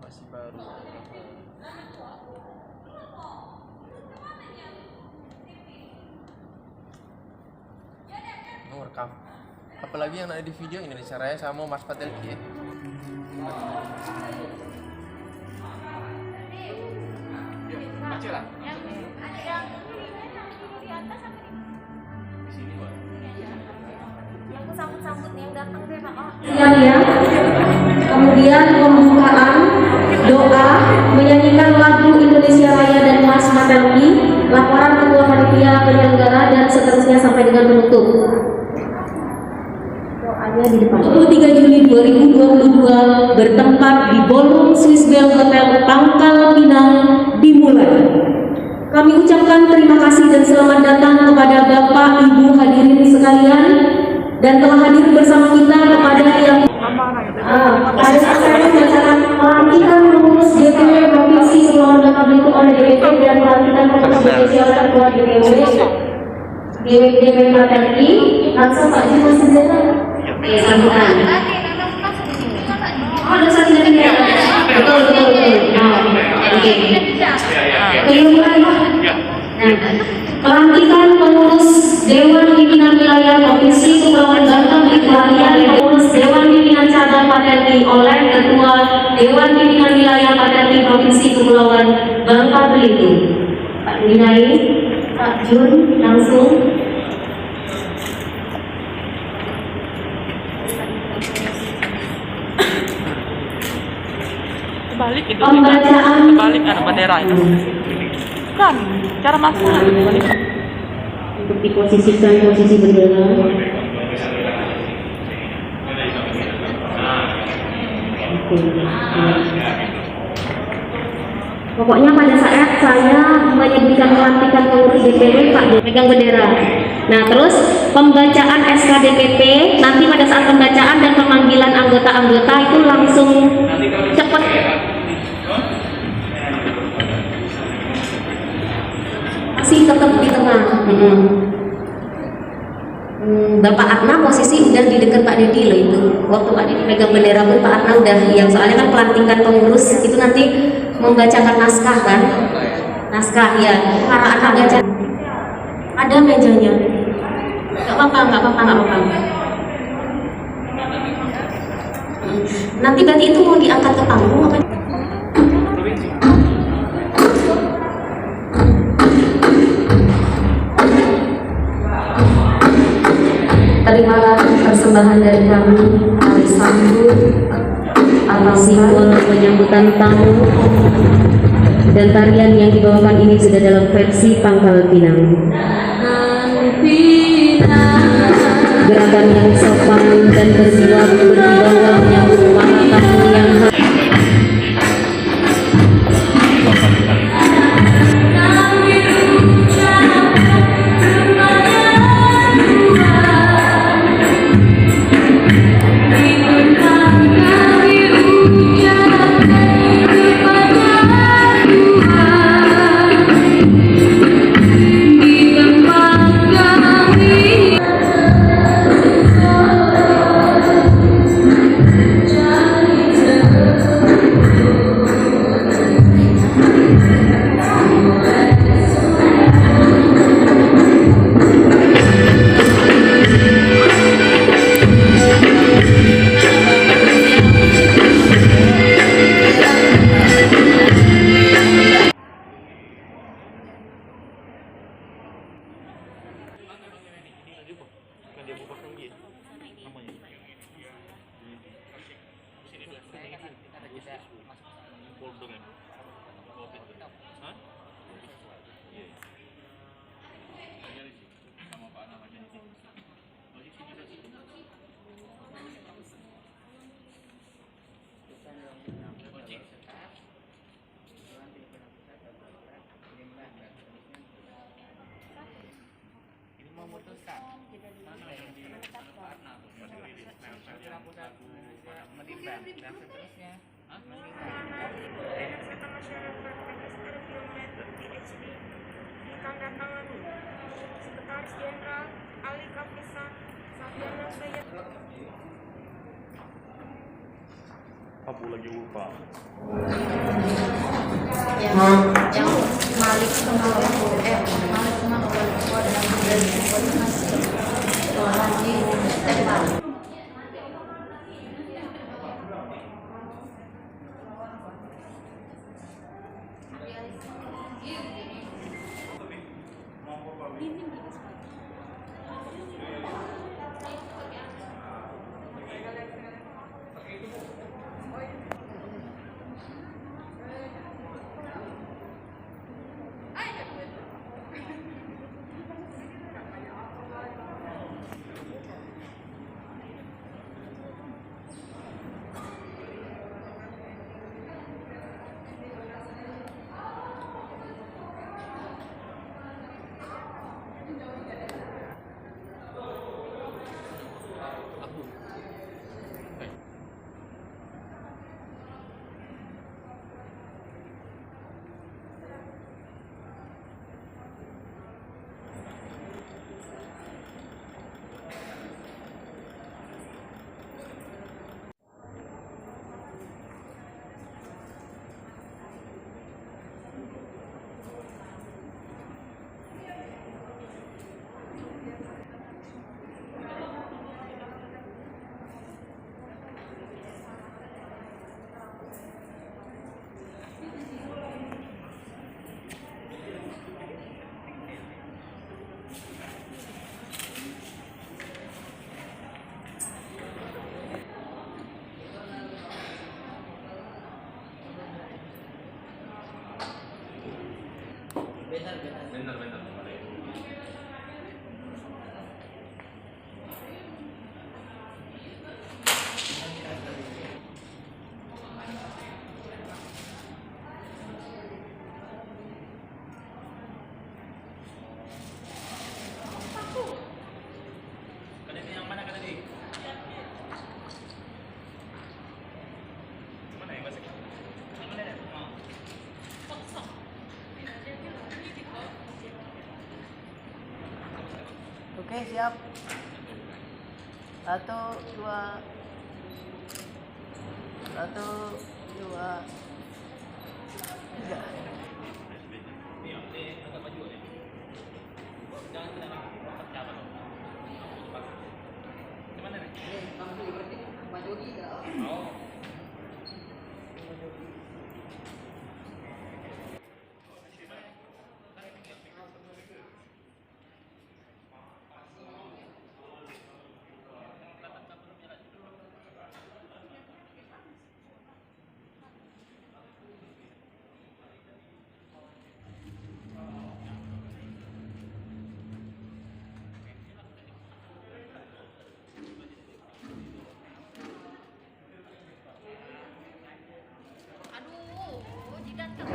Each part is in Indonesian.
Masih baru. Rekam. Apalagi yang ada di video Indonesia Raya sama Mas Fatel Ki. Kecil lah. Yang sambut-sambut yang datang deh Pak. Ya. Kemudian pembukaan doa menyanyikan lagu Indonesia Raya dan Mas Fatel Ki, laporan ketua panitia penyelenggara dan seterusnya sampai dengan penutup. Doanya di depan. 23 Juli 2022 bertempat di Ballroom Swiss Bell Hotel Pangkal Pinang dimulai. Kami ucapkan terima kasih dan selamat datang kepada Bapak Ibu hadirin sekalian dan telah hadir bersama kita kepada yang pada saat saya membacakan pelantikan pengurus DPW Provinsi Kepulauan Bangka-Belitung oleh DPP dan pelantikan pengurus spesial ketua DPW Fatel Ki, langsung Pak Jumlah Sendiri. Sambutan. Oh, ada satu dari dia. Betul. Oke. Kemudian pelantikan pengurus Dewan Pimpinan Wilayah Provinsi Kepulauan Bangka-Belitung dan pengurus Dewan Pimpinan Cabang Fatel Ki oleh Ketua Dewan Pimpinan Wilayah Fatel Ki Provinsi Kepulauan Bangka-Belitung. Pak Dinai, Pak Jun, langsung. Balik itu Pembacaan balik ada bendera itu kan cara masuk balik. Untuk diposisikan posisi bendera. Pokoknya pada saat saya menyebutkan pelantikan pengurus DPW Pak megang bendera. Nah terus pembacaan SK DPP nanti pada saat pembacaan dan pemanggilan anggota-anggota itu langsung cepat. Masih tetap di tengah. Bapak Atna posisi udah di dekat Pak Dedi loh itu. Waktu Pak Dedi megang bendera pun Pak Atna udah yang soalnya kan pelantikan pengurus itu nanti membacakan naskah kan? Naskah ya. Para anak baca. Ada mejanya. Gak apa-apa. Nanti berarti itu mau diangkat ke panggung apa? Terimalah persembahan dari kami atas sambut atas simbol penyambutan tamu dan tarian yang dibawakan ini sudah dalam versi Pangkal Pinang. Gerakan yang sopan dan berwibawa menyambut para tamu yang memutuskan menimbang dan seterusnya Pelayanan Kesehatan Masyarakat Register Biomed PhD ditandatangani Sekretaris Jenderal Ali Kapisa Sarjana Sayyid. Aku lagi lupa. Yang Malik sama Malik sama dan koordinasi lagi tembak. Benar. Oke, siap. 1, 2 3. Aduh, jidat kan.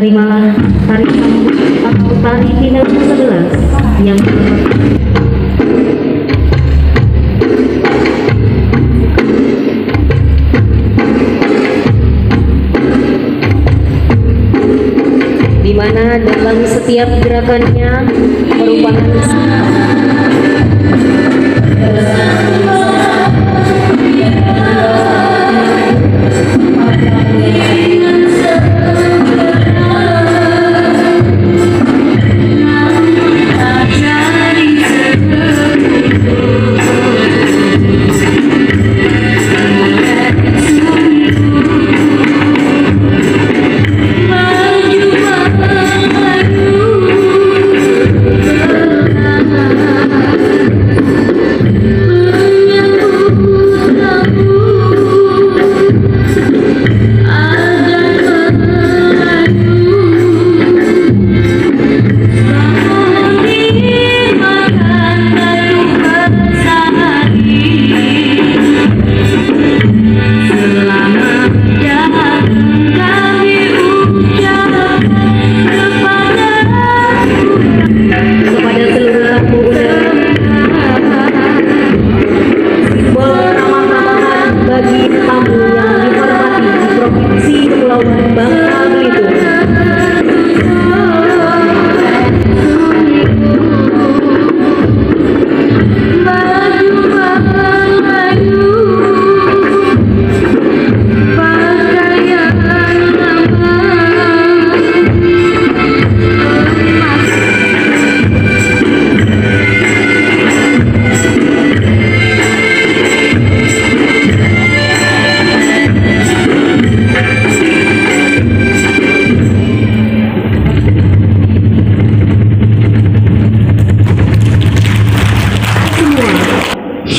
terimalah tari sambut atau tari pinang 11 yang di mana dalam setiap gerakannya merupakan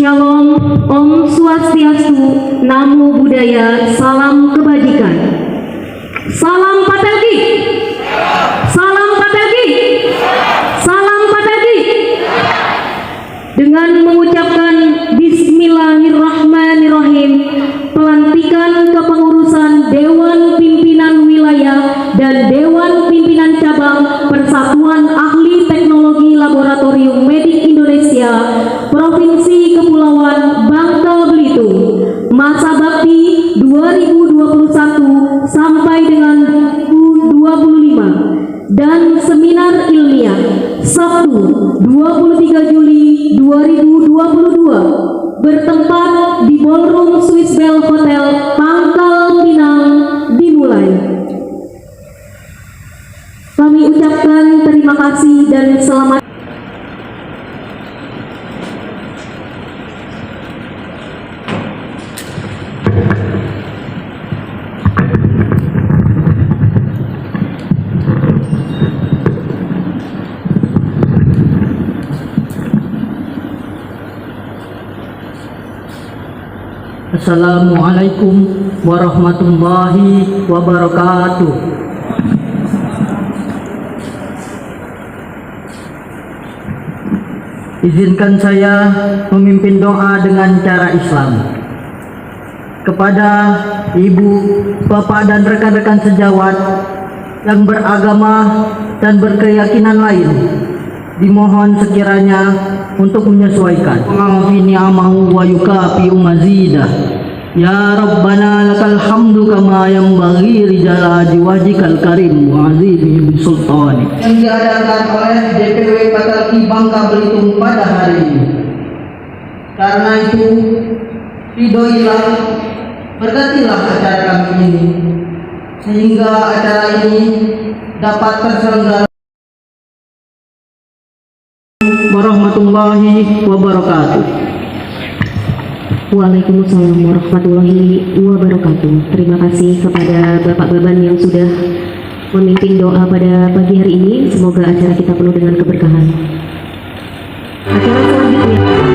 Shalom, Om Swastiastu, Namo Buddhaya, Salam Kebajikan. Salam Patelki. Salam Patelki. Salam Patelki. Dengan mengucapkan Bismillahirrahmanirrahim, pelantikan kepengurusan Dewan Pimpinan Wilayah dan Dewan Pimpinan Cabang Persatuan Ahli Teknologi Laboratorium Medik Indonesia Provinsi Kepulauan Bangka Belitung, masa bakti 2021 sampai dengan 2025, dan seminar ilmiah Sabtu 23 Juli 2022 bertempat di Ballroom Swiss Bell Hotel Pangkal Pinang dimulai. Kami ucapkan terima kasih dan selamat. Assalamualaikum warahmatullahi wabarakatuh. Izinkan saya memimpin doa dengan cara Islam. Kepada ibu, bapak dan rekan-rekan sejawat yang beragama dan berkeyakinan lain, dimohon sekiranya untuk menyesuaikan. Mengampuni ni'amahu wa yukafi mazidah. Ya Rabbana lakal hamdu kama yanbaghi li jalali wajhikal karim wa azimi bisultani. Yang diadakan oleh DPW Patelki Bangka Belitung pada hari ini. Karena itu, ridhoilah, berkatilah acara kami ini, sehingga acara ini dapat terselenggara. Warahmatullahi wabarakatuh. Waalaikumsalam warahmatullahi wabarakatuh. Terima kasih kepada Bapak Baban yang sudah memimpin doa pada pagi hari ini. Semoga acara kita penuh dengan keberkahan. Acara selanjutnya.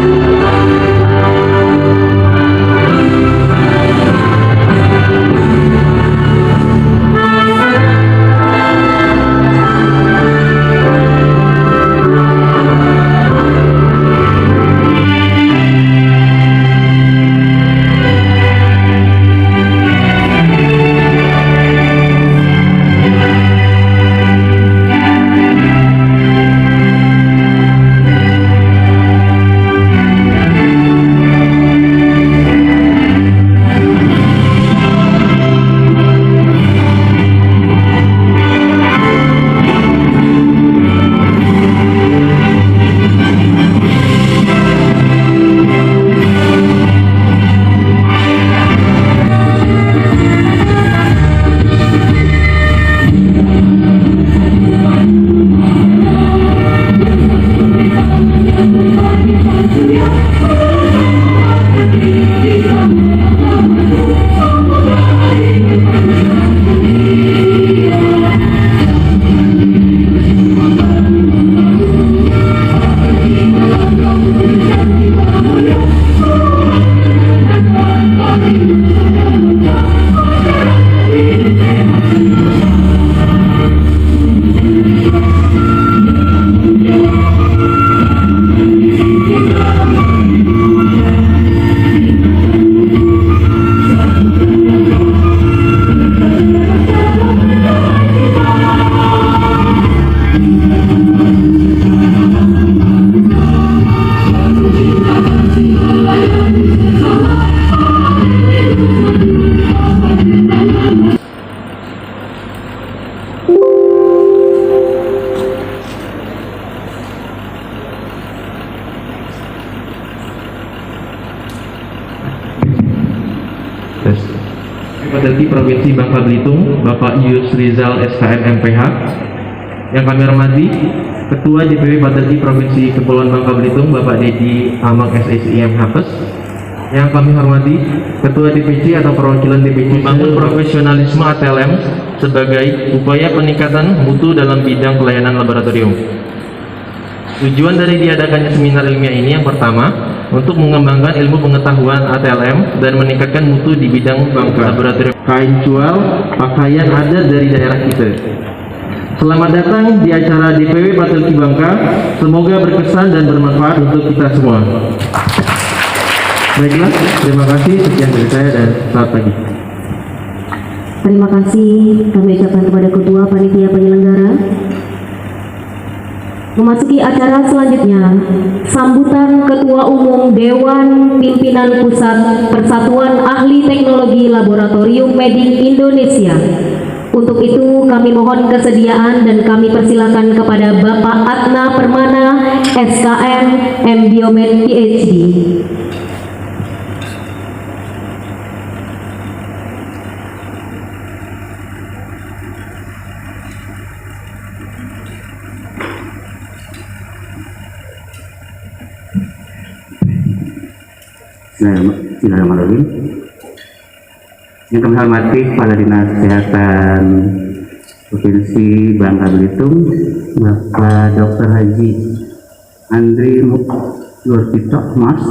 Provinsi Bangka Belitung, Bapak Yus Rizal SKM MPH. Yang kami hormati Ketua DPW Patelki Provinsi Kepulauan Bangka Belitung, Bapak Dedi Amang SSIM Hapes. Yang kami hormati Ketua DPC atau perwakilan DPC membangun profesionalisme ATLM sebagai upaya peningkatan mutu dalam bidang pelayanan laboratorium. Tujuan dari diadakannya seminar ilmiah ini yang pertama, untuk mengembangkan ilmu pengetahuan ATLM dan meningkatkan mutu di bidang laboratorium. Kain cual, pakaian adat dari daerah kita. Selamat datang di acara DPW Patelki Bangka. Semoga berkesan dan bermanfaat untuk kita semua. Baiklah, terima kasih. Sekian dari saya dan selamat pagi. Terima kasih kami ucapkan kepada Ketua Panitia Penyelenggara. Memasuki acara selanjutnya, sambutan Ketua Umum Dewan Pimpinan Pusat Persatuan Ahli Teknologi Laboratorium Medik Indonesia. Untuk itu kami mohon kesediaan dan kami persilakan kepada Bapak Atna Permana, SKM, M Biomed PhD. Bismillahirrahmanirrahim. Yang kami hormati Kepala Dinas Kesehatan Provinsi Bangka Belitung, Bapak Dr. Haji Andri Nurtito Mas.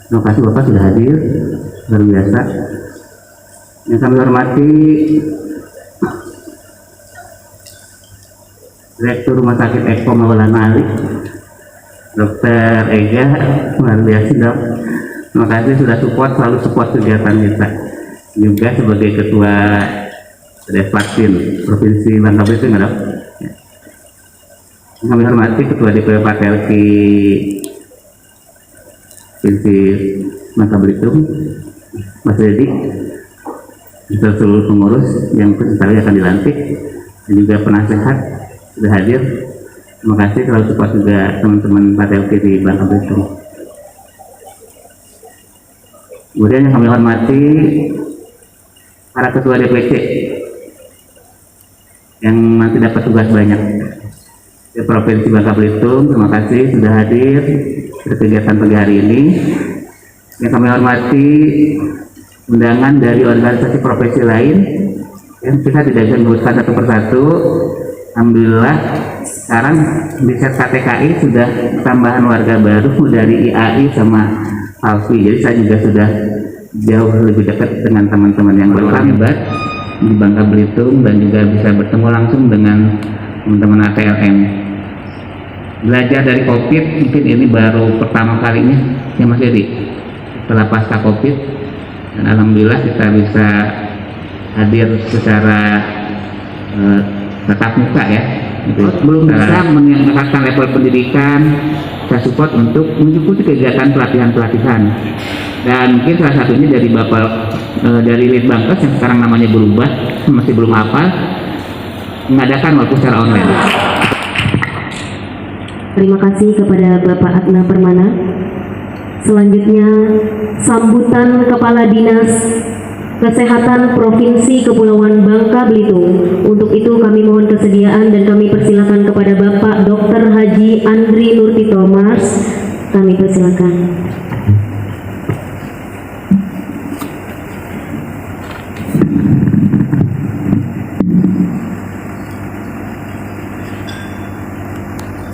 Terima kasih Bapak sudah hadir, luar biasa. Yang kami hormati Direktur Rumah Sakit Eko Maulana Ali, Dr. Ega, luar biasa dok. Terima kasih sudah selalu support kegiatan kita. Juga sebagai Ketua Devaksin Provinsi Bangka Belitung, dok. Kami hormati Ketua DPW Patelki Provinsi Bangka Belitung, Mas Dedi, serta seluruh pengurus yang sebentar lagi akan dilantik, dan juga penasehat sudah hadir. Terima kasih selalu support juga teman-teman Patelki di Bangka Belitung. Kemudian yang kami hormati para ketua DPC yang masih dapat tugas banyak di Provinsi Bangka Belitung. Terima kasih sudah hadir di kegiatan pagi hari ini. Yang kami hormati undangan dari organisasi profesi lain yang kita tidak bisa menyebutkan satu persatu. Alhamdulillah sekarang di set KTKI sudah tambahan warga baru dari IAI sama Alfi, jadi saya juga sudah jauh lebih dekat dengan teman-teman yang berhebat di Bangka Belitung dan juga bisa bertemu langsung dengan teman-teman ATLM. Belajar dari COVID mungkin ini baru pertama kalinya ya Mas Edi setelah pasca COVID, dan alhamdulillah kita bisa hadir secara tatap muka ya. Belum bisa meningkatkan level pendidikan, saya support untuk mengikuti kegiatan pelatihan-pelatihan, dan mungkin salah satunya dari Bapak dari Litbangkes yang sekarang namanya berubah, masih belum hafal, mengadakan waktu secara online. Terima kasih kepada Bapak Atna Permana. Selanjutnya sambutan Kepala Dinas Kesehatan Provinsi Kepulauan Bangka Belitung. Untuk itu kami mohon kesediaan dan kami persilakan kepada Bapak Dr. Haji Andri Nurtito Mas. Kami persilakan.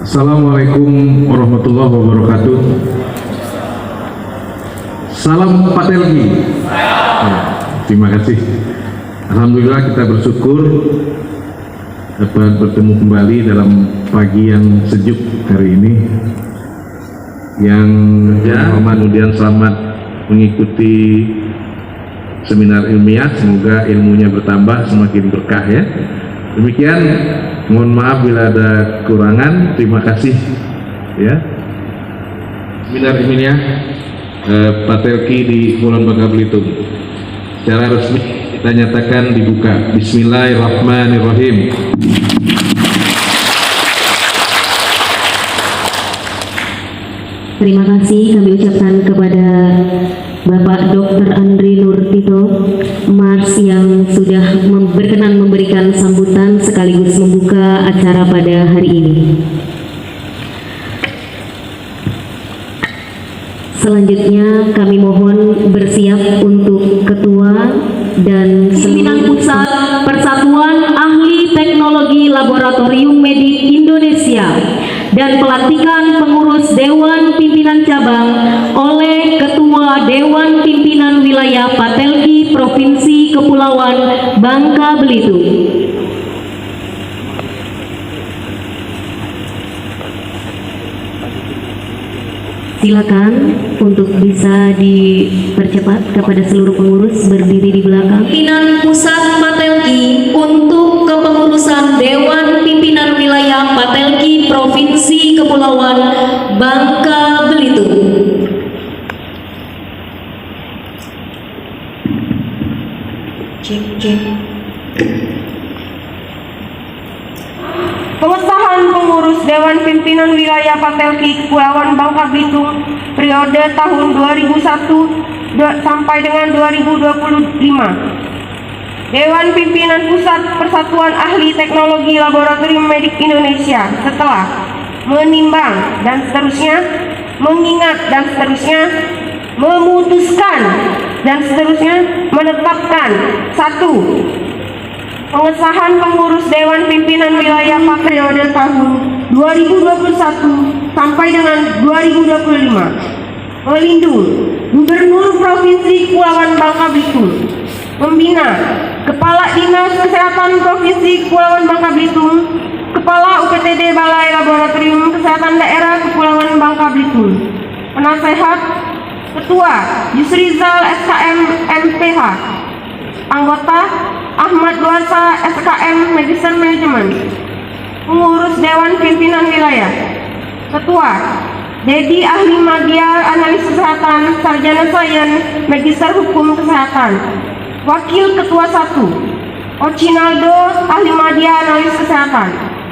Assalamualaikum warahmatullahi wabarakatuh. Salam Patelki. Terima kasih. Alhamdulillah kita bersyukur dapat bertemu kembali dalam pagi yang sejuk hari ini. Yang kemudian selamat mengikuti seminar ilmiah, semoga ilmunya bertambah semakin berkah ya. Demikian, mohon maaf bila ada kekurangan. Terima kasih ya. Seminar ilmiah Patelki di Kepulauan Bangka Belitung secara resmi kita nyatakan dibuka. Bismillahirrahmanirrahim. Terima kasih kami ucapkan kepada Bapak Dr. Andri Nur Tito Mars yang sudah berkenan memberikan sambutan sekaligus membuka acara pada hari ini. Selanjutnya kami mohon bersiap untuk Ketua dan Pimpinan Pusat Persatuan Ahli Teknologi Laboratorium Medik Indonesia dan pelantikan pengurus Dewan Pimpinan Cabang oleh Ketua Dewan Pimpinan Wilayah Patelki Provinsi Kepulauan Bangka Belitung. Silakan untuk bisa dipercepat kepada seluruh pengurus berdiri di belakang. Pimpinan Pusat Patelki untuk kepengurusan Dewan Pimpinan Wilayah Patelki Provinsi Kepulauan Bangka Belitung. Cek. Pengesahan pengurus Dewan Pimpinan Wilayah Patelki Kepulauan Bangka Belitung periode tahun 2001 sampai dengan 2025. Dewan Pimpinan Pusat Persatuan Ahli Teknologi Laboratorium Medik Indonesia setelah menimbang dan seterusnya, mengingat dan seterusnya, memutuskan dan seterusnya, menetapkan: 1. Pengesahan pengurus Dewan Pimpinan Wilayah periode tahun 2021 sampai dengan 2025. Melindung Gubernur Provinsi Kepulauan Bangka Belitung. Membina Kepala Dinas Kesehatan Provinsi Kepulauan Bangka Belitung, Kepala UPTD Balai Laboratorium Kesehatan Daerah Kepulauan Bangka Belitung. Penasehat Ketua Yusrizal SKM MPH. Anggota Ahmad Duarsa SKM Medicine Management. Pengurus Dewan Pimpinan Wilayah. Ketua Dedi Ahli Media Analis Kesehatan Sarjana Sains Magister Hukum Kesehatan. Wakil Ketua 1 Ochinaldo Ahli Media Analis Kesehatan.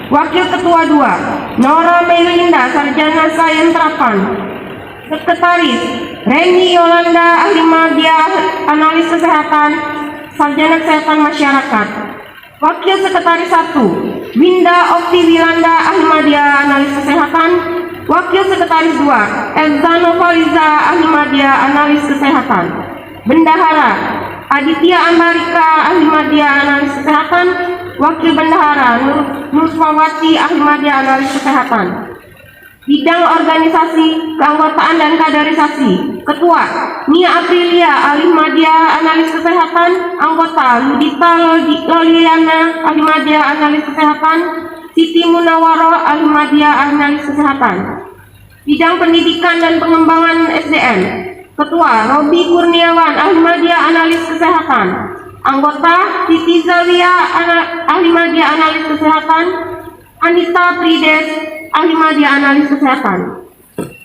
Wakil Ketua 2 Nora Melinda Sarjana Sains Terapan. Sekretaris Reni Yolanda Ahli Media Analis Kesehatan Sarjana Kesehatan Masyarakat. Wakil Sekretaris 1 Winda Okti Wilanda Ahli Media Analis Kesehatan. Wakil Sekretaris 2 Elza Novaliza Ahli Media Analis Kesehatan. Bendahara Aditya Ambarika Ahli Media Analis Kesehatan. Wakil Bendahara Nurfawati Ahli Media Analis Kesehatan. Bidang Organisasi, Keanggotaan dan Kaderisasi. Ketua Nia Aprilia Ahli Media Analis Kesehatan. Anggota Ludita Loliana Ahli Media Analis Kesehatan. Siti Munawaro Ahli Media Analis Kesehatan. Bidang Pendidikan dan Pengembangan SDM. Ketua Robi Kurniawan Ahli Media Analis Kesehatan. Anggota Siti Zalia Ahli Media Analis Kesehatan. Anita Prides Ahli Media Analis Kesehatan.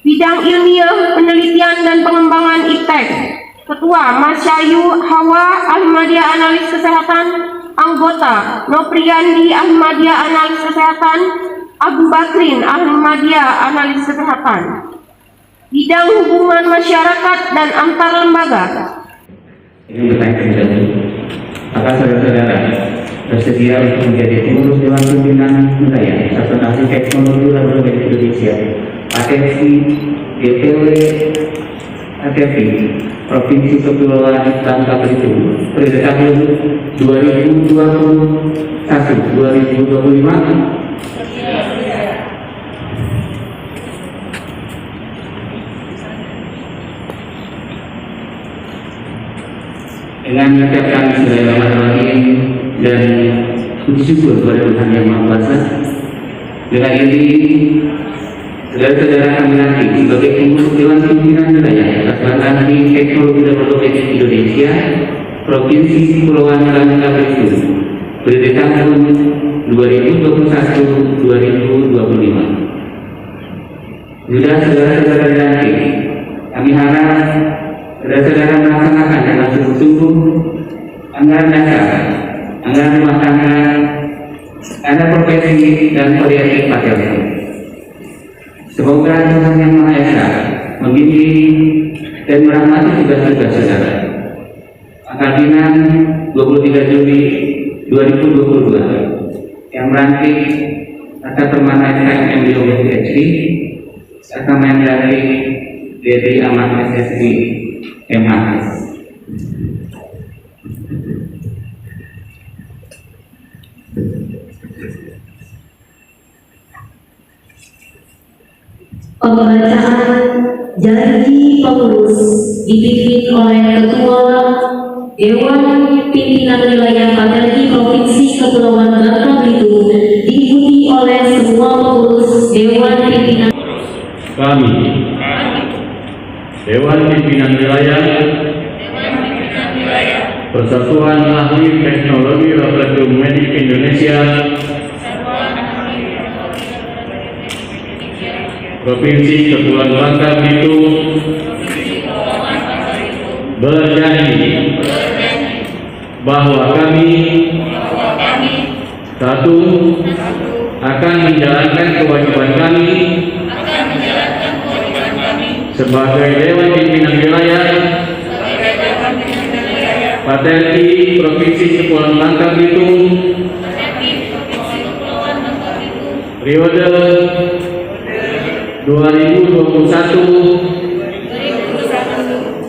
Bidang Ilmiah, Penelitian dan Pengembangan IPTEK. Ketua Masyayu Hawa Ahli Media Analis Kesehatan. Anggota Nopriandi Ahli Media Analis Kesehatan. Abu Bakrin Ahli Media Analis Kesehatan. Bidang Hubungan Masyarakat dan Antar Lembaga. Ini bertanya apakah saudara-saudara bersedia untuk menjadi pengurus Dewan Pimpinan Wilayah Persatuan Ahli Teknologi Laboratorium Indonesia Patelki DPW Patelki Provinsi Kepulauan Bangka Belitung periode tahun 2021-2025? Dengan mengucapkan bismillahirrahmanirrahim dan puji syukur kepada Tuhan Yang Maha Kuasa, dengan ini saudara-saudara kami nanti sebagai pengurus Dewan Pimpinan Wilayah Persatuan Ahli Teknologi Laboratorium Indonesia Provinsi Kepulauan Bangka Belitung periode tahun 2021-2025. Sudah saudara-saudara nanti, kami harap saudara-saudara melaksanakan dengan sungguh-sungguh anggaran dasar, anggaran rumah tangga, anggaran profesi dan politik Patelki. Semoga Tuhan Yang Maha Esa membimbing dan merahmati tugas-tugas saudara. Pangkal Pinang 23 Juli 2022 yang meranting Tata Permana SKM di PhD serta Mendagri dari Amat SSI MHS. Pembacaan janji pengurus dipimpin oleh Ketua Dewan Pimpinan Wilayah Patelgi Provinsi Kepulauan Bangka Belitung, diikuti oleh semua pengurus Dewan Pimpinan. Kami, Dewan Pimpinan Wilayah Persatuan Ahli Teknologi Laboratorium Medik Indonesia Provinsi Kepulauan Bangka Belitung berjanji bahwa kami satu akan menjalankan kewajiban kami sebagai Dewan Pimpinan Wilayah Patelgi Provinsi Kepulauan Bangka Belitung periode 2021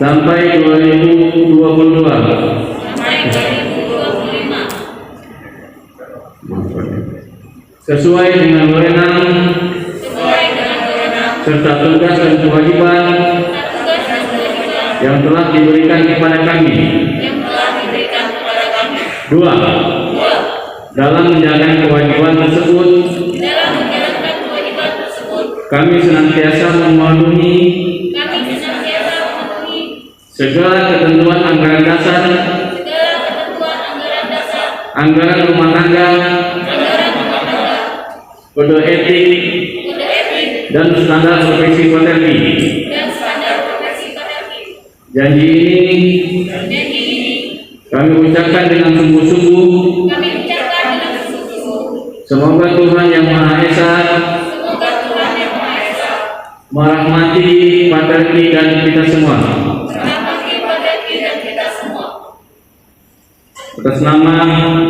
sampai 2022 sesuai dengan wewenang serta tugas dan kewajiban yang telah diberikan kepada kami. Dua, dalam menjalankan kewajiban tersebut, kami senantiasa memenuhi segala ketentuan anggaran dasar, anggaran rumah tangga, kode etik, dan standar profesi Patelgi. Janji ini kami ucapkan dengan sungguh-sungguh. Semoga Tuhan Yang Maha Esa merahmati Patelgi dan kita semua. Atas nama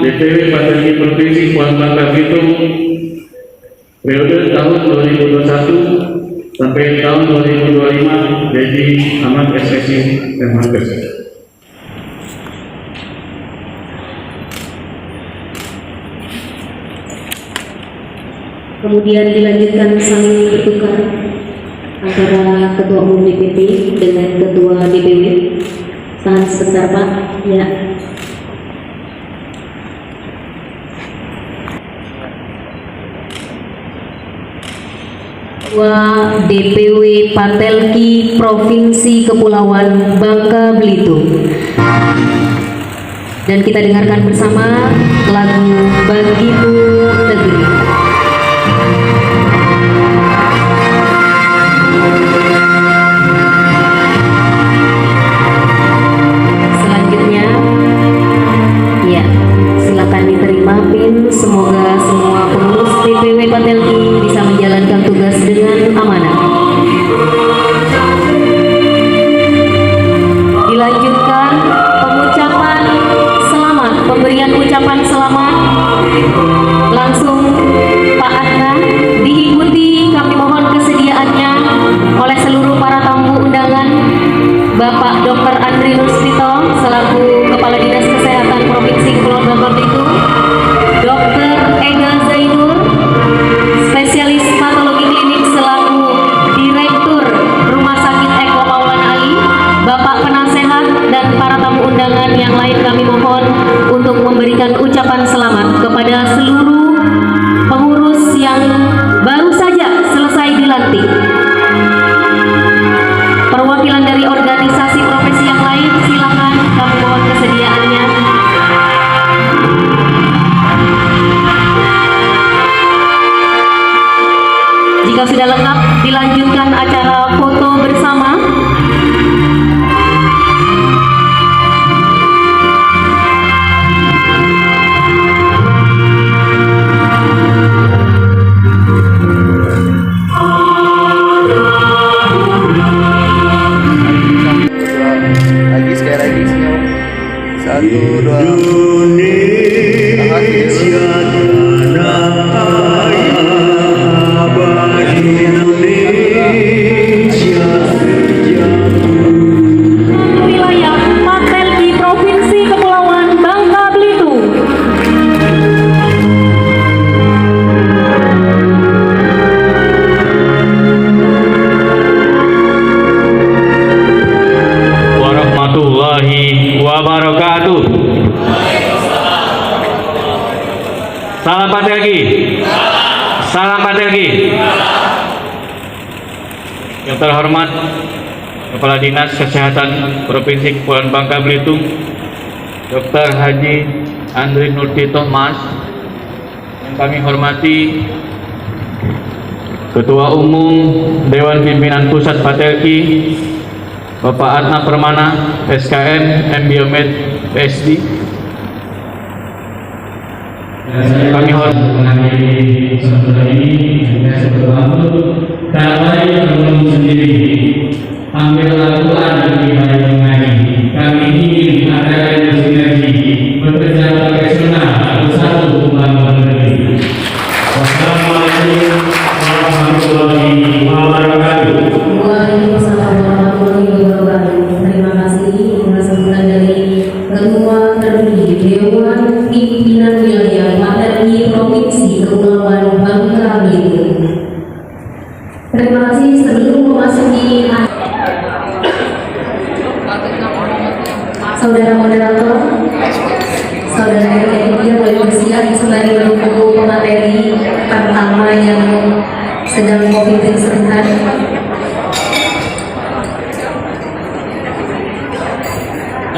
DPW Patelgi Provinsi Kepulauan Bangka Belitung periode tahun 2021 sampai tahun 2025, Dedi Amat SSI MHS. Kemudian dilanjutkan saling bertukar antara Ketua Umum DPP dengan Ketua DPW. Tahan sebentar Pak. Ya. Ketua DPW Patelgi Provinsi Kepulauan Bangka Belitung. Dan kita dengarkan bersama lagu Bagimu Negeri. Selanjutnya, ya, silakan diterima PIN. Semoga semua pengurus DPW Patelgi bisa menjalankan tugas dengan amanah. Dilanjutkan pengucapan selamat, pemberian ucapan selamat langsung Pak Adnan, diikuti kami mohon kesediaannya oleh seluruh para tamu undangan, Bapak Dr. Andri Nurspito selaku Kepala Dinas Kesehatan Provinsi Kepulauan Bangka Belitung, Dr. Ega Zainur, spesialis patologi klinik selaku Direktur Rumah Sakit Eko Maulana Ali, Bapak Penasehat, dan para tamu undangan yang lain kami mohon untuk memberikan ucapan selamat kepada seluruh pengurus yang baru saja selesai dilantik. Perwakilan dari organisasi profesi yang lain silakan kami mohon kesediaannya. Jika sudah lengkap, dilanjutkan acara foto bersama. Salam patriarki. Salam patriarki. Yang terhormat Kepala Dinas Kesehatan Provinsi Kepulauan Bangka Belitung, Dr. Haji Andri Nurtito Mas. Yang kami hormati Ketua Umum Dewan Pimpinan Pusat Patriarki Bapak Atna Permana, SKM, MBiomed, PSD. Kami hormati sendiri ambil Al-Quran lebih baik mengaji. Kami ingin ada sinergi bekerja pakai sunnah bersatu membangun negeri. Wassalamualaikum warahmatullahi wabarakatuh. Waalaikumsalam warahmatullahi wabarakatuh. Terima kasih atas sambutan dari Ketua Terpilih Dewan Pimpinan Wilayah Patriarki Provinsi Kepulauan Bangka Belitung. Terima kasih. Sebelum memasuki saudara moderator, saudara RT3 boleh bersiap sembari menunggu pemateri pertama yang sedang COVID sebentar.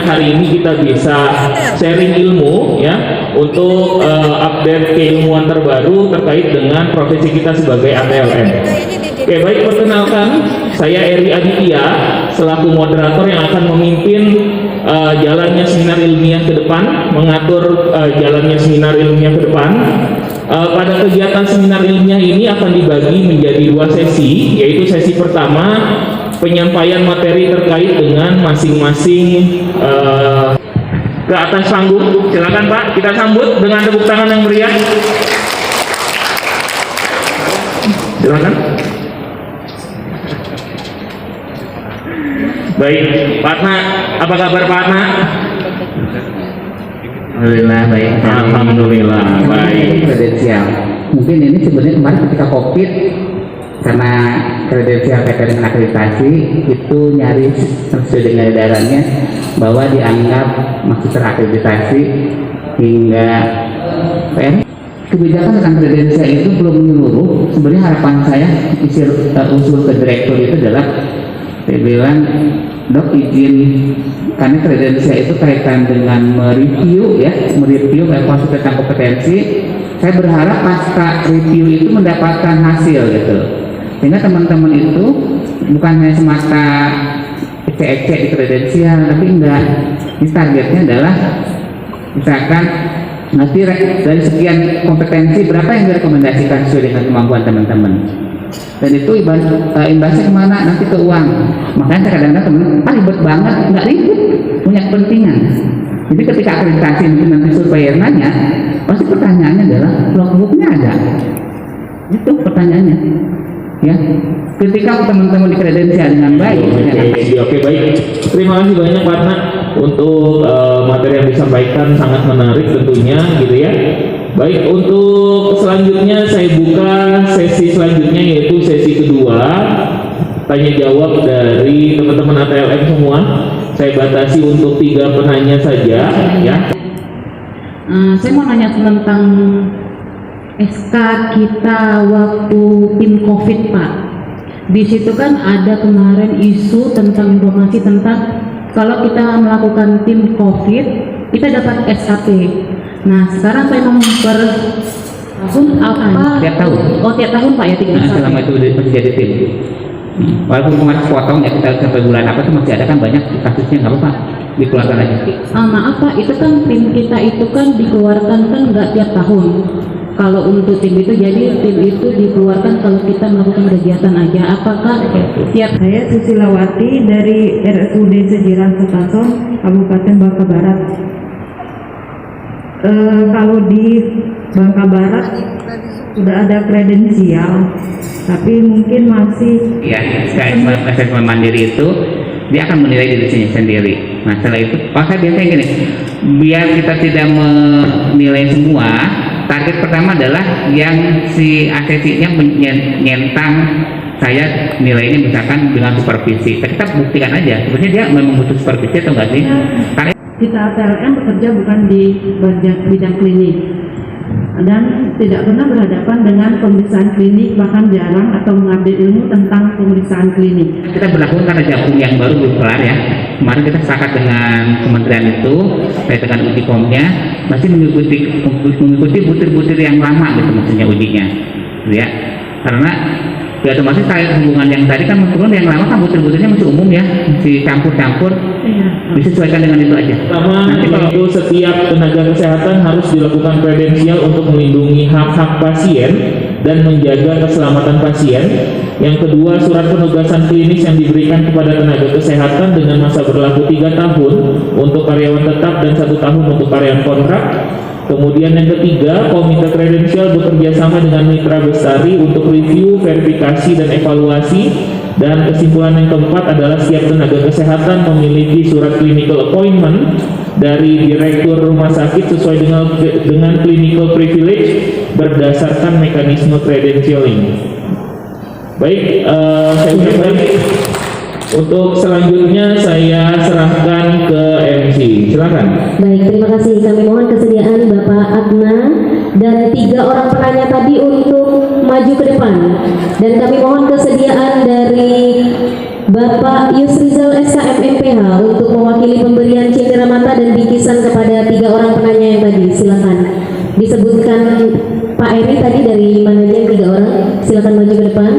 Hari ini kita bisa sharing ilmu ya untuk update keilmuan terbaru terkait dengan profesi kita sebagai ATLM. Oke, baik, perkenalkan saya Eri Aditya selaku moderator yang akan memimpin jalannya seminar ilmiah ke depan, mengatur jalannya seminar ilmiah ke depan. Pada kegiatan seminar ilmiah ini akan dibagi menjadi 2 sesi, yaitu sesi pertama penyampaian materi terkait dengan masing-masing ke atas panggung. Silakan Pak, kita sambut dengan tepuk tangan yang meriah. Silakan. Baik, Pak Atna, apa kabar Pak Atna? Alhamdulillah baik. Alhamdulillah baik. Kredensial. Mungkin ini sebenarnya kemarin ketika COVID, karena kredensial kaitan dengan akreditasi itu nyaris sesuai dengan edarannya bahwa dianggap masih terakreditasi hingga kebijakan tentang kredensial itu belum menyeluruh. Sebenarnya harapan saya usul ke direktur itu adalah saya bilang, Dok izin, karena kredensial itu kaitan dengan mereview evaluasi tentang kompetensi. Saya berharap pasca review itu mendapatkan hasil gitu, sehingga teman-teman itu bukan hanya semata ecek-ecek di kredensial, tapi enggak. Ini targetnya adalah misalkan nanti dari sekian kompetensi berapa yang direkomendasikan sesuai dengan kemampuan teman-teman. Dan itu imbasnya kemana? Nanti ke uang. Makanya kadang-kadang teman ribet banget, nggak ribet, punya kepentingan. Jadi ketika akreditasi nanti surveyor nanya, pasti pertanyaannya adalah logbooknya ada. Itu pertanyaannya. Ya, ketika teman-teman di kredensial dengan baik. Oke, baik. Terima kasih banyak Pak Atna untuk materi yang disampaikan, sangat menarik tentunya, gitu ya. Baik, untuk selanjutnya saya buka sesi selanjutnya, yaitu sesi kedua tanya jawab dari teman-teman ATLM semua. Saya batasi untuk 3 penanya saja ya. Saya mau nanya tentang SK kita waktu tim COVID Pak. Di situ kan ada kemarin isu tentang informasi tentang kalau kita melakukan tim COVID kita dapat SKP. Nah sekarang saya mau tahun apa? Tiap tahun. Oh tiap tahun Pak ya 3 nah, selama itu masih jadi tim. Walaupun kemarin potong ya kita sampai bulan apa itu masih ada kan banyak kasusnya, nggak apa-apa dikeluarkan aja. Maaf Pak, itu kan tim kita itu kan dikeluarkan kan nggak tiap tahun. Kalau untuk tim itu, jadi tim itu dikeluarkan kalau kita melakukan kegiatan aja. Apakah tiap? Saya Susilawati dari RSUD Sejiram Sukason, Kabupaten Bangka Barat. Kalau di Bangka Barat sudah ada kredensial, tapi mungkin masih ya asesmen mandiri itu dia akan menilai diri sendiri. Masalah itu, maka biasanya gini, biar kita tidak menilai semua. Target pertama adalah yang si asesinya menyentang saya nilainya misalkan dengan supervisi. Kita buktikan aja, sebenarnya dia memang butuh supervisi atau enggak sih? Karena kita ATLM bekerja bukan di bidang klinik. dan tidak pernah berhadapan dengan pemeriksaan klinik, bahkan jarang atau mengupdate ilmu tentang pemeriksaan klinik. Kita berlakukan karena jagung yang baru belum kelar ya. Kemarin kita sepakat dengan kementerian itu terkait dengan uji formnya masih mengikuti butir-butir yang lama gitu maksudnya ujinya, gitu ya. Karena ya otomatis kayak hubungan yang tadi kan meskipun yang lama kan butir-butirnya masih umum ya, masih campur-campur, disesuaikan dengan itu aja. Pertama, itu setiap tenaga kesehatan harus dilakukan kredensial untuk melindungi hak-hak pasien dan menjaga keselamatan pasien. Yang kedua, surat penugasan klinis yang diberikan kepada tenaga kesehatan dengan masa berlaku 3 tahun untuk karyawan tetap dan 1 tahun untuk karyawan kontrak. Kemudian yang ketiga, komite kredensial bekerja sama dengan mitra bestari untuk review, verifikasi, dan evaluasi. Dan kesimpulan yang keempat adalah setiap tenaga kesehatan memiliki surat clinical appointment dari direktur rumah sakit sesuai dengan clinical privilege berdasarkan mekanisme credentialing. Baik, saya ucapkan untuk selanjutnya saya serahkan ke MC. Silakan. Baik, terima kasih. Kami mohon kesediaan Bapak Adna dan 3 orang penanya tadi untuk maju ke depan. Dan kami mohon kesediaan dari Bapak Yusrizal SKM MPH untuk mewakili pemberian cindera mata dan bingkisan kepada 3 orang penanya yang tadi. Silakan. Disebutkan Pak Eri tadi dari mana aja yang 3 orang. Silakan maju ke depan.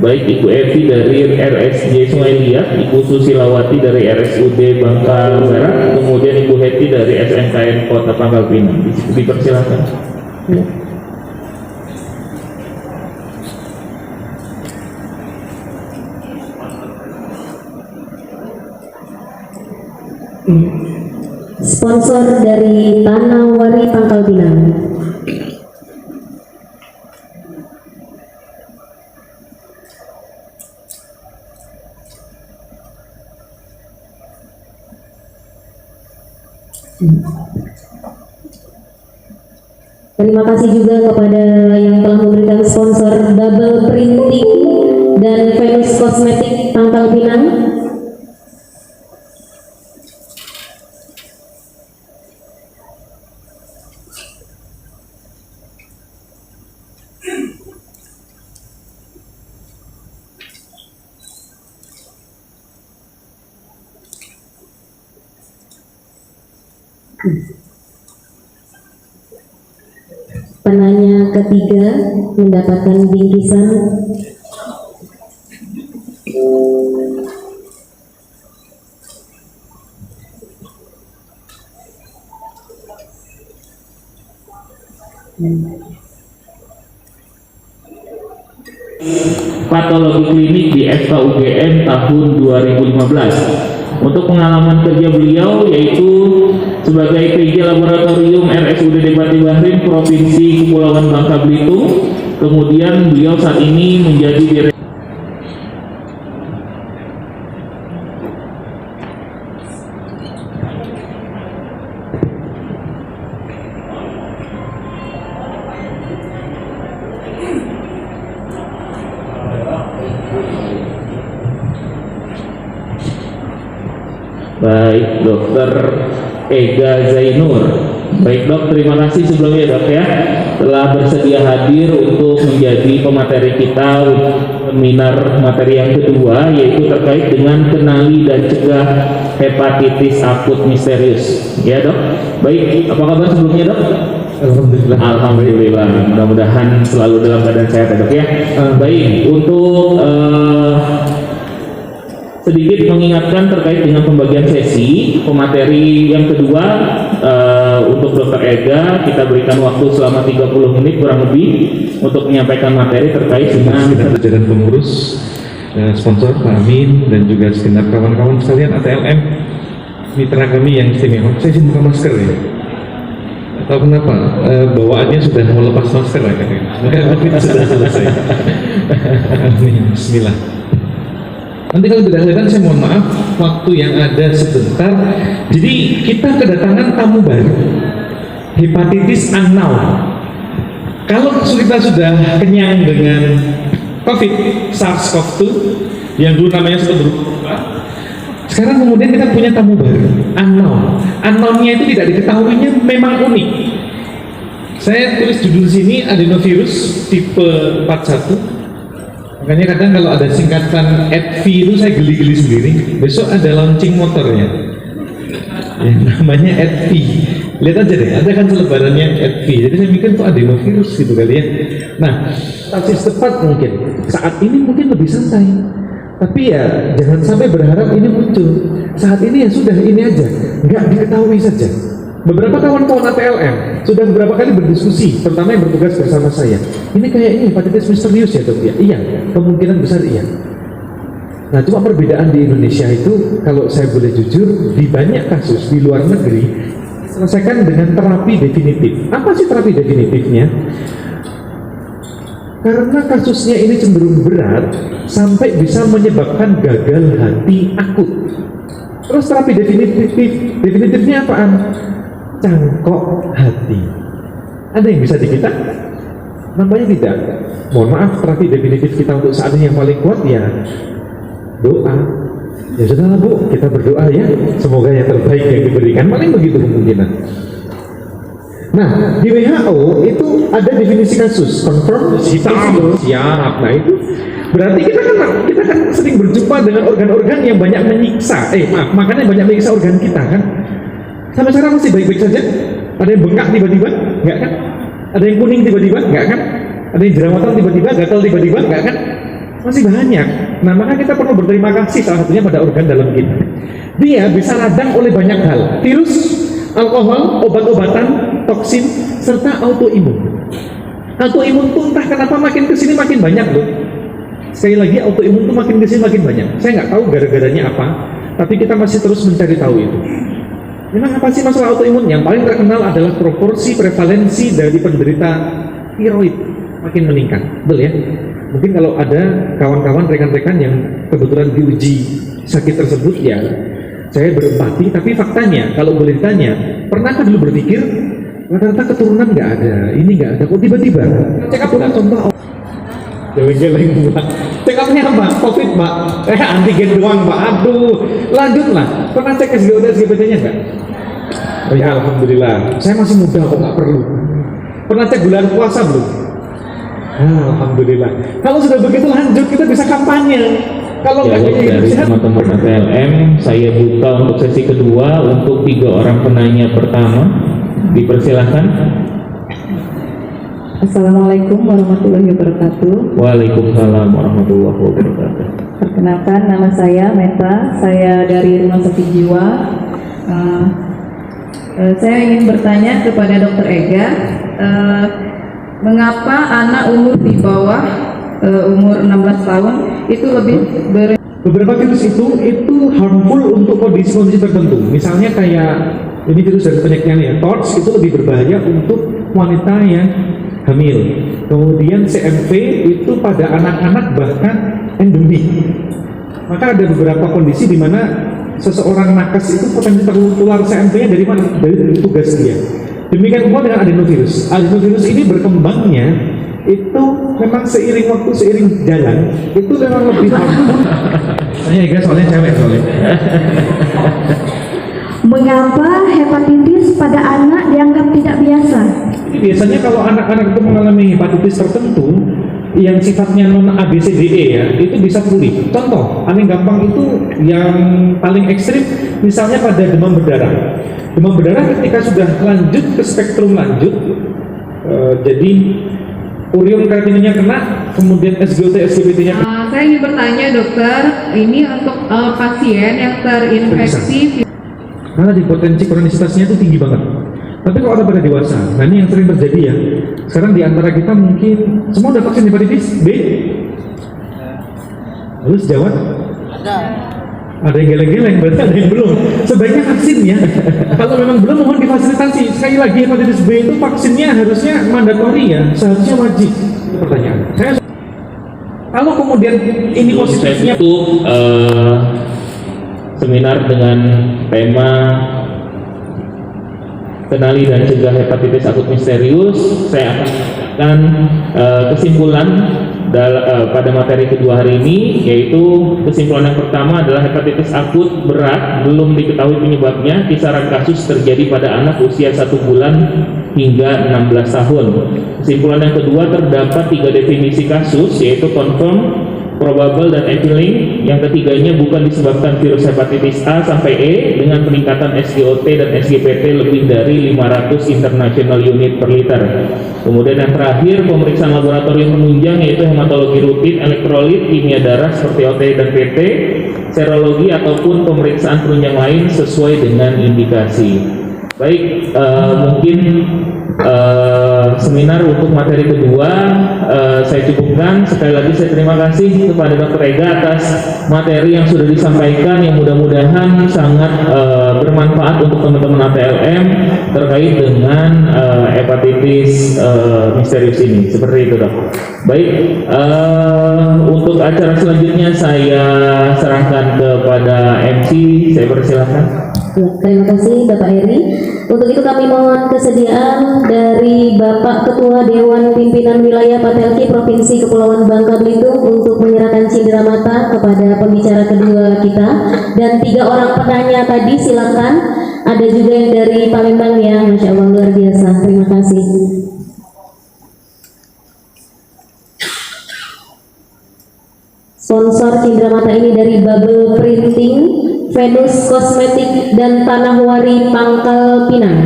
Baik, Ibu Evi dari RSJ Sungai Liat, Ibu Susilawati dari RSUD Bangka Barat, kemudian Ibu Heti dari SMKN Kota Pangkal Pinang. Dipersilakan. Sponsor dari Tanah Wari Pangkal Pinang. Terima kasih juga kepada yang telah memberikan sponsor Double Printing dan Venus Kosmetik Pangkal Pinang. Penanya ketiga mendapatkan bingkisan. Patologi klinik di FKUGM tahun 2015. Untuk pengalaman kerja beliau yaitu sebagai PJ Laboratorium RSUD Depati Bahrin Provinsi Kepulauan Bangka Belitung. Kemudian beliau saat ini menjadi direktur Baik, Dokter Ega Zainur. Baik Dok, terima kasih sebelumnya Dok ya telah bersedia hadir untuk menjadi pemateri kita seminar materi yang kedua, yaitu terkait dengan kenali dan cegah hepatitis akut misterius. Ya Dok. Baik, apa kabar sebelumnya Dok? Alhamdulillah. Alhamdulillah. Mudah-mudahan selalu dalam keadaan sehat ya Dok ya. Baik, untuk sedikit mengingatkan terkait dengan pembagian sesi pemateri yang kedua. Untuk Dr. Ega kita berikan waktu selama 30 menit kurang lebih untuk menyampaikan materi terkait dengan jajaran pengurus, sponsor Pak Amin dan juga segenap kawan-kawan sekalian ATLM mitra kami yang istimewa. Saya izin buka masker ya. Atau kenapa? Bawaannya sudah mau lepas masker ya katanya. Sudah selesai. Amin. Bismillah. Nanti kalau tidak kelihatan saya mohon maaf, waktu yang ada sebentar. Jadi kita kedatangan tamu baru, hepatitis unknown. Kalau kita sudah kenyang dengan COVID, SARS-CoV-2 yang dulu namanya sudah berubah, sekarang kemudian kita punya tamu baru, unknown. Unknown-nya itu tidak diketahuinya memang unik. Saya tulis judul sini adenovirus tipe 41. Makanya kadang kalau ada singkatan ADV itu saya geli-geli sendiri. Besok ada launching motornya. Ya, namanya ADV. Lihat aja deh, ada kan selebarannya ADV. Jadi saya mikir itu adenovirus gitu kali ya. Nah, masih tepat mungkin. Saat ini mungkin lebih santai. Tapi ya jangan sampai berharap ini muncul. Saat ini ya sudah ini aja, nggak diketahui saja. Beberapa kawan-kawan ATLM sudah beberapa kali berdiskusi, terutama yang bertugas bersama saya. Ini kayaknya hepatitis misterius ya dok ya? Iya, kemungkinan besar iya. Nah cuma perbedaan di Indonesia itu, kalau saya boleh jujur, di banyak kasus di luar negeri selesaikan dengan terapi definitif. Apa sih terapi definitifnya? Karena kasusnya ini cenderung berat sampai bisa menyebabkan gagal hati akut. Terus terapi definitifnya apaan? Cangkok hati. Ada yang bisa di kita? Nampaknya tidak. Mohon maaf, terapi definitif kita untuk saat ini yang paling kuat ya doa. Ya sudahlah Bu, kita berdoa ya, semoga yang terbaik yang diberikan. Paling begitu kemungkinan. Nah, di WHO itu ada definisi kasus, confirm, siap. Nah itu berarti kita kan sering berjumpa dengan organ-organ yang banyak menyiksa. Makanya banyak menyiksa organ kita kan. Sampai sekarang masih baik-baik saja. Ada yang bengkak tiba-tiba, enggak kan? Ada yang kuning tiba-tiba, enggak kan? Ada yang jerawatan tiba-tiba, gatal tiba-tiba, enggak kan? Masih banyak. Nah, maka kita perlu berterima kasih salah satunya pada organ dalam kita. Dia bisa radang oleh banyak hal. Virus, alkohol, obat-obatan, toksin, serta autoimun. Autoimun tuh entah kenapa makin kesini makin banyak loh. Sekali lagi autoimun tuh makin kesini makin banyak. Saya nggak tahu gara-garanya apa, tapi kita masih terus mencari tahu itu. Memang apa sih masalah autoimun? Yang paling terkenal adalah proporsi prevalensi dari penderita tiroid makin meningkat, betul ya? Mungkin kalau ada kawan-kawan, rekan-rekan yang kebetulan diuji sakit tersebut ya, saya berempati. Tapi faktanya, kalau boleh ditanya, pernahkah dulu berpikir rata-rata keturunan nggak ada, ini nggak ada, kok tiba-tiba? Cek up contoh. Geleng-geleng Pak. Cek upnya apa? Covid Pak. Antigen doang Pak. Aduh, lanjutlah. Pernah cek SGPT-nya nggak? Oh ya alhamdulillah. Saya masih muda kok nggak perlu. Pernah cek bulan puasa belum? Alhamdulillah. Kalau sudah begitu lanjut kita bisa kampanye. Kalau nggak dari teman-teman ATLM, saya buka untuk sesi kedua untuk 3 orang penanya pertama. Dipersilahkan. Assalamualaikum warahmatullahi wabarakatuh. Waalaikumsalam warahmatullahi wabarakatuh. Perkenalkan, nama saya Meta, saya dari Rumah Sakit Jiwa. Saya ingin bertanya kepada Dr. Ega, mengapa anak umur di bawah umur 16 tahun itu lebih beberapa virus itu harmful untuk kondisi-kondisi tertentu. Misalnya kayak ini virus dari penyakitnya ya, TORCH itu lebih berbahaya untuk wanita yang hamil. Kemudian CMV itu pada anak-anak bahkan endemik. Maka ada beberapa kondisi di mana seseorang nakes itu potensi tertular CMV-nya dari mana? Dari tugas dia. Demikian pula dengan adenovirus. Adenovirus ini berkembangnya itu memang seiring waktu, seiring jalan, itu memang lebih harmful. Saya guys, soalnya cewek soalnya. Mengapa hepatitis pada anak dianggap tidak biasa? Biasanya kalau anak-anak itu mengalami hepatitis tertentu yang sifatnya non ABCDE ya, itu bisa pulih. Contoh, paling gampang itu yang paling ekstrim, misalnya pada demam berdarah. Demam berdarah ketika sudah lanjut ke spektrum lanjut, jadi urium kreatinnya kena, kemudian SGLT, SGPT-nya kena. Saya ingin bertanya dokter, ini untuk pasien yang terinfeksi. Karena di potensi kronisitasnya itu tinggi banget. Tapi kalau ada pada dewasa, nah ini yang sering terjadi ya. Sekarang di antara kita mungkin semua udah vaksin hepatitis B. Lalu sejawat? Ada yang geleng-geleng, berarti ada yang belum. Sebaiknya vaksin ya. Kalau memang belum, mohon difasilitasi. Sekali lagi hepatitis B itu vaksinnya harusnya mandatori ya, seharusnya wajib. Itu pertanyaan. Kalau kemudian ini positifnya itu seminar dengan tema kenali dan cegah hepatitis akut misterius. Saya akan kesimpulan pada materi kedua hari ini, yaitu kesimpulan yang pertama adalah hepatitis akut berat belum diketahui penyebabnya. Kisaran kasus terjadi pada anak usia 1 bulan hingga 16 tahun. Kesimpulan yang kedua, terdapat 3 definisi kasus, yaitu confirm, probable, dan appealing. Yang ketiganya bukan disebabkan virus hepatitis A sampai E dengan peningkatan SGOT dan SGPT lebih dari 500 international unit per liter. Kemudian yang terakhir, pemeriksaan laboratorium penunjang, yaitu hematologi rutin, elektrolit, kimia darah seperti OT dan PT, serologi ataupun pemeriksaan penunjang lain sesuai dengan indikasi. Baik, mungkin seminar untuk materi kedua saya cukupkan. Sekali lagi saya terima kasih kepada Dr. Ega atas materi yang sudah disampaikan, yang mudah-mudahan sangat bermanfaat untuk teman-teman ATLM terkait dengan hepatitis misterius ini. Seperti itu, Dok. Baik, untuk acara selanjutnya saya serahkan kepada MC. Saya persilahkan. Ya, terima kasih Bapak Heri. Untuk itu kami mohon kesediaan dari Bapak Ketua Dewan Pimpinan Wilayah Patelki Provinsi Kepulauan Bangka Belitung untuk menyerahkan cindera mata kepada pembicara kedua kita. Dan 3 orang penanya tadi silakan. Ada juga yang dari Palembang ya, Masya Allah luar biasa. Terima kasih. Sponsor cindera mata ini dari Bubble Printing, Venus Kosmetik, dan Tanah Wari Pangkal Pinang.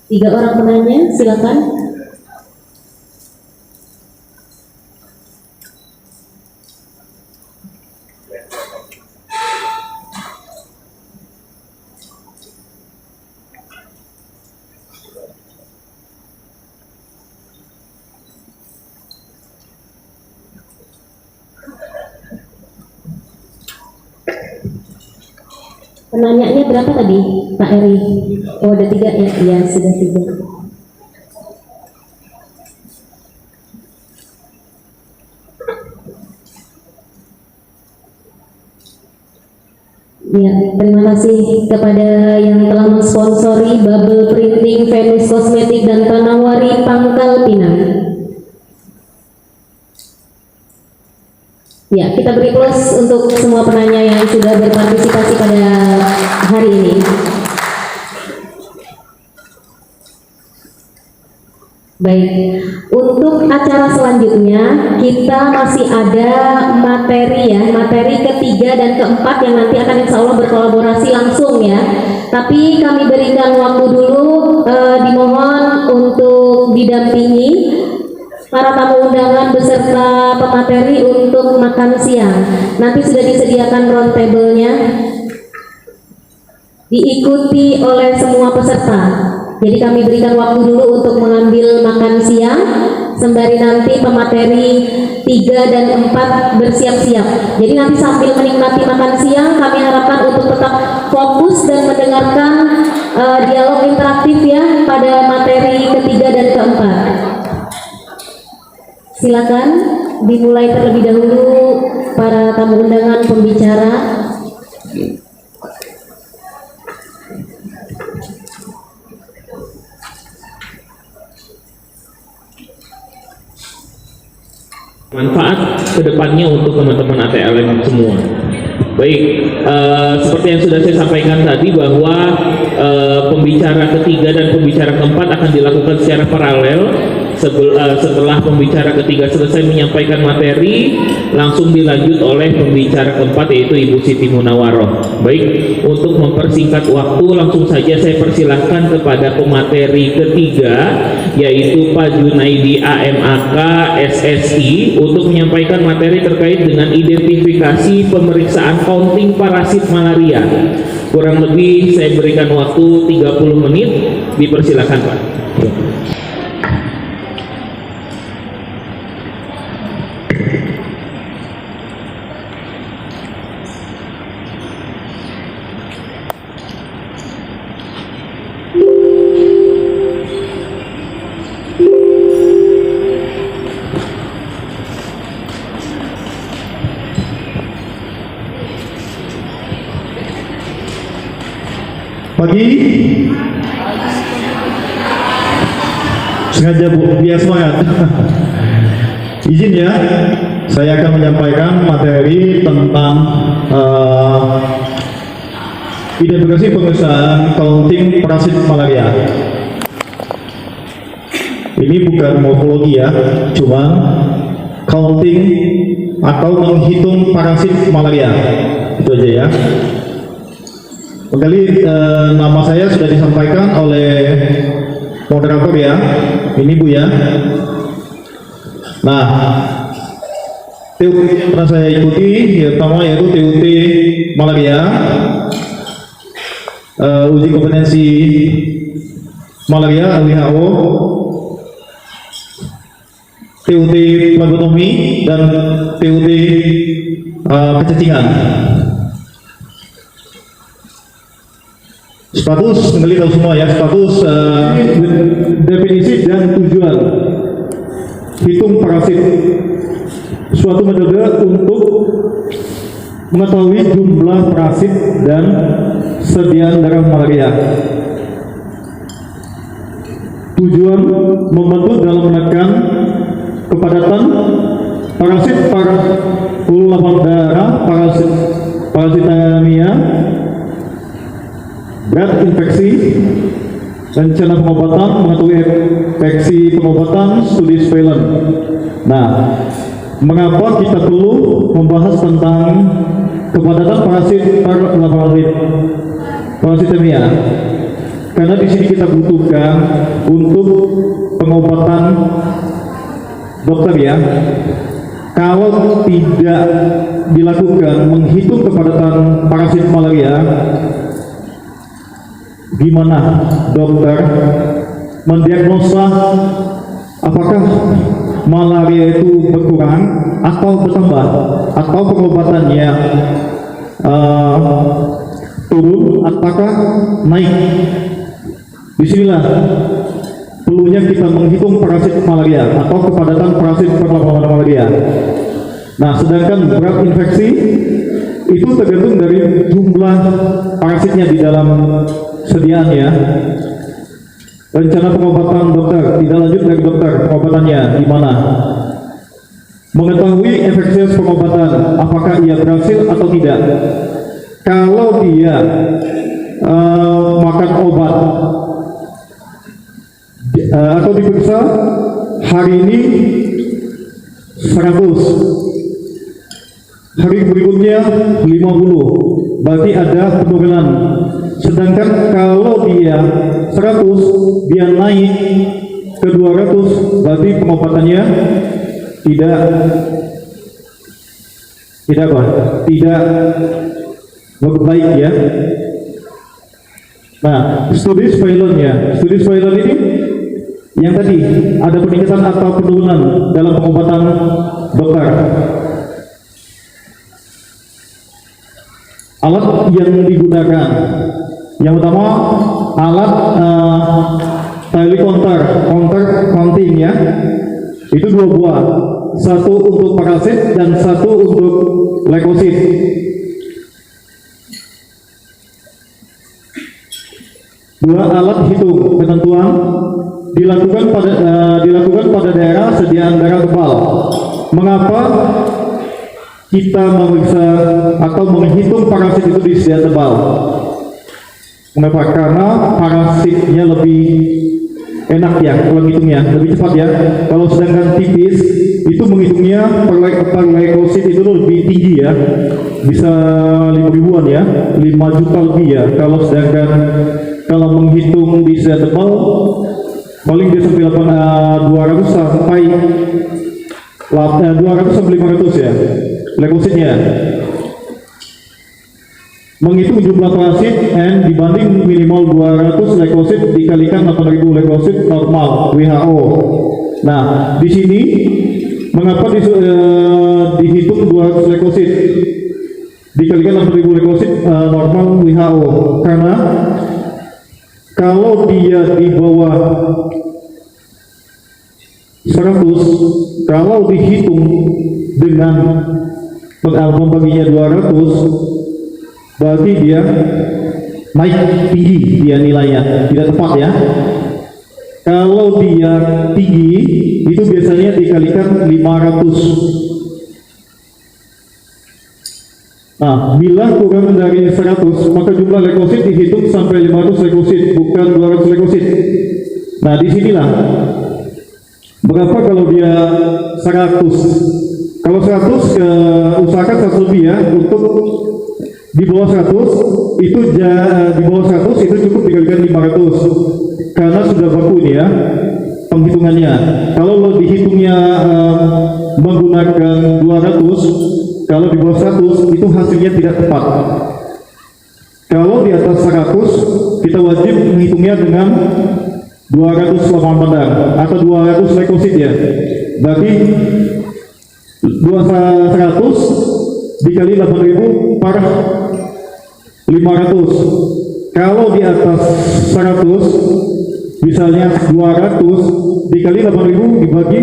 Tiga orang penanya, silakan. Penanyanya berapa tadi, Pak Eri? Oh, ada 3 ya? Iya, sudah 3. Ya, terima kasih kepada yang telah mensponsori Bubble Printing, Venus Kosmetik, dan Tanah Wari Pangkal Pinang. Ya, kita beri plus untuk semua penanya yang sudah berpartisipasi pada hari ini. Baik, untuk acara selanjutnya kita masih ada materi ya, materi ketiga dan keempat yang nanti akan insya Allah berkolaborasi langsung ya. Tapi kami berikan waktu dulu, dimohon untuk didampingi para tamu undangan beserta pemateri untuk makan siang. Nanti sudah disediakan round table-nya, diikuti oleh semua peserta. Jadi kami berikan waktu dulu untuk mengambil makan siang, sembari nanti pemateri 3 dan 4 bersiap-siap. Jadi nanti sambil menikmati makan siang, kami harapkan untuk tetap fokus dan mendengarkan dialog interaktif ya pada materi ketiga dan keempat. Silakan dimulai terlebih dahulu para tamu undangan pembicara. Manfaat kedepannya untuk teman-teman ATLM semua. Baik, seperti yang sudah saya sampaikan tadi bahwa pembicara ketiga dan pembicara keempat akan dilakukan secara paralel. Setelah pembicara ketiga selesai menyampaikan materi, langsung dilanjut oleh pembicara keempat yaitu Ibu Siti Munawaroh. Baik, untuk mempersingkat waktu langsung saja saya persilahkan kepada pemateri ketiga yaitu Pak Junaidi AMAK SSI untuk menyampaikan materi terkait dengan identifikasi pemeriksaan counting parasit malaria. Kurang lebih saya berikan waktu 30 menit, dipersilakan Pak. Pagi. Sengaja Bu, biar semangat. Izin ya, saya akan menyampaikan materi tentang identifikasi pemeriksaan counting parasit malaria. Ini bukan morfologi ya, cuma counting atau menghitung parasit malaria. Itu aja ya. Kembali nama saya sudah disampaikan oleh moderator ya. Ini Bu ya. Nah, TUT yang pernah saya ikuti yang pertama yaitu TUT malaria, uji kompetensi malaria WHO, TUT plagotomi, dan TUT kecacingan. Status kembali tahu semua ya, status definisi dan tujuan hitung parasit, suatu metode untuk mengetahui jumlah parasit dan sediaan darah malaria. Tujuan membantu dalam menekan kepadatan parasit pada puluhan darah, parasitemia, berat infeksi, rencana pengobatan, mengetahui efeksi pengobatan, studi surveillance. Nah, mengapa kita perlu membahas tentang kepadatan parasit parasitemia? Karena di sini kita butuhkan untuk pengobatan dokter ya. Kalau tidak dilakukan menghitung kepadatan parasit malaria, gimana dokter mendiagnosa apakah malaria itu berkurang atau bertambah, atau pengobatannya turun apakah naik? Disinilah perlunya kita menghitung parasit malaria atau kepadatan parasit malaria. Nah, sedangkan berat infeksi itu tergantung dari jumlah parasitnya di dalam sediaannya. Rencana pengobatan dokter tidak lanjut dari dokter, pengobatannya di mana? Mengetahui efektivitas pengobatan, apakah ia berhasil atau tidak. Kalau dia makan obat atau diperiksa hari ini 100, hari berikutnya 50, berarti ada penurunan. Sedangkan kalau dia 100, dia naik ke 200, berarti pengobatannya tidak baik ya. Nah, studi surveillance ini yang tadi ada peningkatan atau penurunan dalam pengobatan dokter. Alat yang digunakan, yang utama alat telecounter counting ya, itu 2 buah, satu untuk parasit dan satu untuk leukosit. Dua alat hitung ketentuan dilakukan pada daerah sediaan darah tebal. Mengapa kita memeriksa atau menghitung parasit itu di sediaan tebal? Mengapa? Karena parasitnya lebih enak ya kalau ngitungnya, lebih cepat ya. Kalau sedangkan tipis itu menghitungnya per leukosit itu lebih tinggi ya, bisa 5.000-an ya, 5 juta lebih ya. Kalau menghitung di sediaan tebal paling dia sampai 200 sampai 500 ya leukositnya. Menghitung jumlah parasit N dibanding minimal 200 leukosit dikalikan 8.000 leukosit normal WHO. Nah, di sini mengapa dihitung 200 leukosit dikalikan 8.000 leukosit normal WHO? Karena kalau dia di bawah 100, kalau dihitung dengan membaginya 200, berarti dia naik tinggi dia nilainya, tidak tepat ya. Kalau dia tinggi, itu biasanya dikalikan 500. Nah, bila kurang dari 100, maka jumlah leukosit dihitung sampai 500 leukosit, bukan 200 leukosit. Nah, disinilah berapa kalau dia 100. Kalau 100 usahakan 100 lebih ya, untuk di bawah 100 itu di bawah 100 itu cukup dikalikan 500 karena sudah baku ini ya penghitungannya. Kalau lo dihitungnya menggunakan 200, kalau di bawah 100 itu hasilnya tidak tepat. Kalau di atas 100 kita wajib menghitungnya dengan 200 lapangan pandang atau 200 leukosit ya. Berarti 100 dikali 8.000 per 500. Kalau di atas 100 misalnya 200 dikali 8.000 dibagi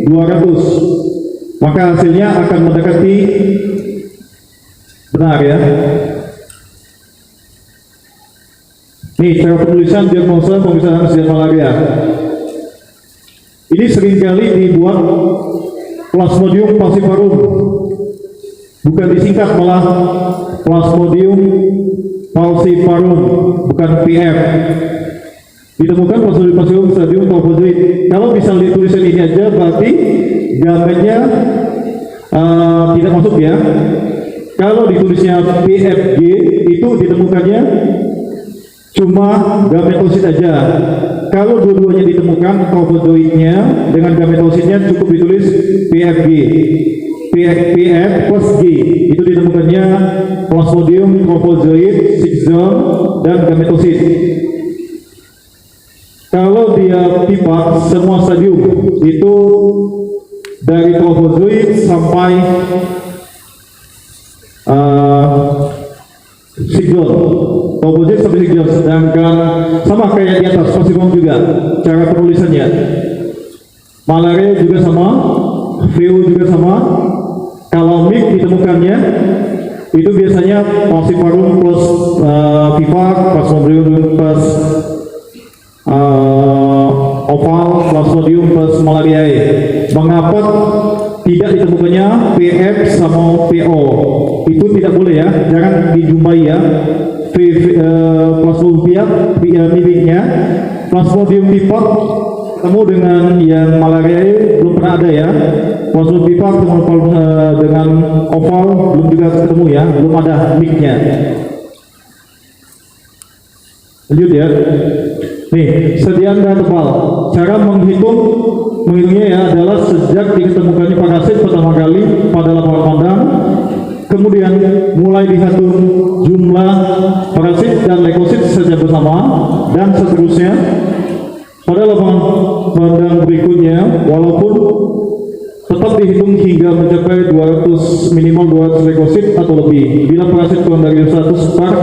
200, maka hasilnya akan mendekati benar ya. Nih cara penulisan diagnosa pemeriksaan sejak malaria. Ini seringkali dibuat Plasmodium falciparum, bukan disingkat malah Plasmodium falciparum, bukan PF. Ditemukan Plasmodium falciparum stadium trophozoid. Kalau bisa ditulisan ini aja berarti gametnya tidak masuk ya. Kalau ditulisnya PFG itu ditemukannya cuma gametosit aja. Kalau dua-duanya ditemukan trophozoidnya dengan gametositnya cukup ditulis PFG. PF plus G itu ditemukannya Plasmodium trophozoid, zygosome dan gametosit. Kalau dia pipa semua stadium itu dari trophozoid sampai zygosome, trophozoid sampai zygosome, sedangkan sama kayak di atas falciparum juga cara penulisannya. Malaria juga sama, VO juga sama. Kalau MIC ditemukannya itu biasanya falciparum plus vivax, Plasmodium plus oval, Plasmodium plus malariae. Mengapa tidak ditemukannya PF sama PO? Itu tidak boleh ya, jangan dijumpai ya. Plasmodium mimiknya, Plasmodium vivax ketemu dengan yang malariae belum pernah ada ya. Plasmodium vivax dengan oval belum juga ketemu ya, belum ada micnya. Lanjut ya. Nih, sediaan dan tebal. Cara menghitungnya ya adalah sejak ditemukannya parasit pertama kali pada lapangan pandang, kemudian mulai dihitung jumlah parasit dan leukosit secara bersama dan seterusnya pada lapangan pandang berikutnya, walaupun tetap dihitung hingga mencapai 200 minimal 200 leukosit atau lebih. Bila parasit kurang dari 100 per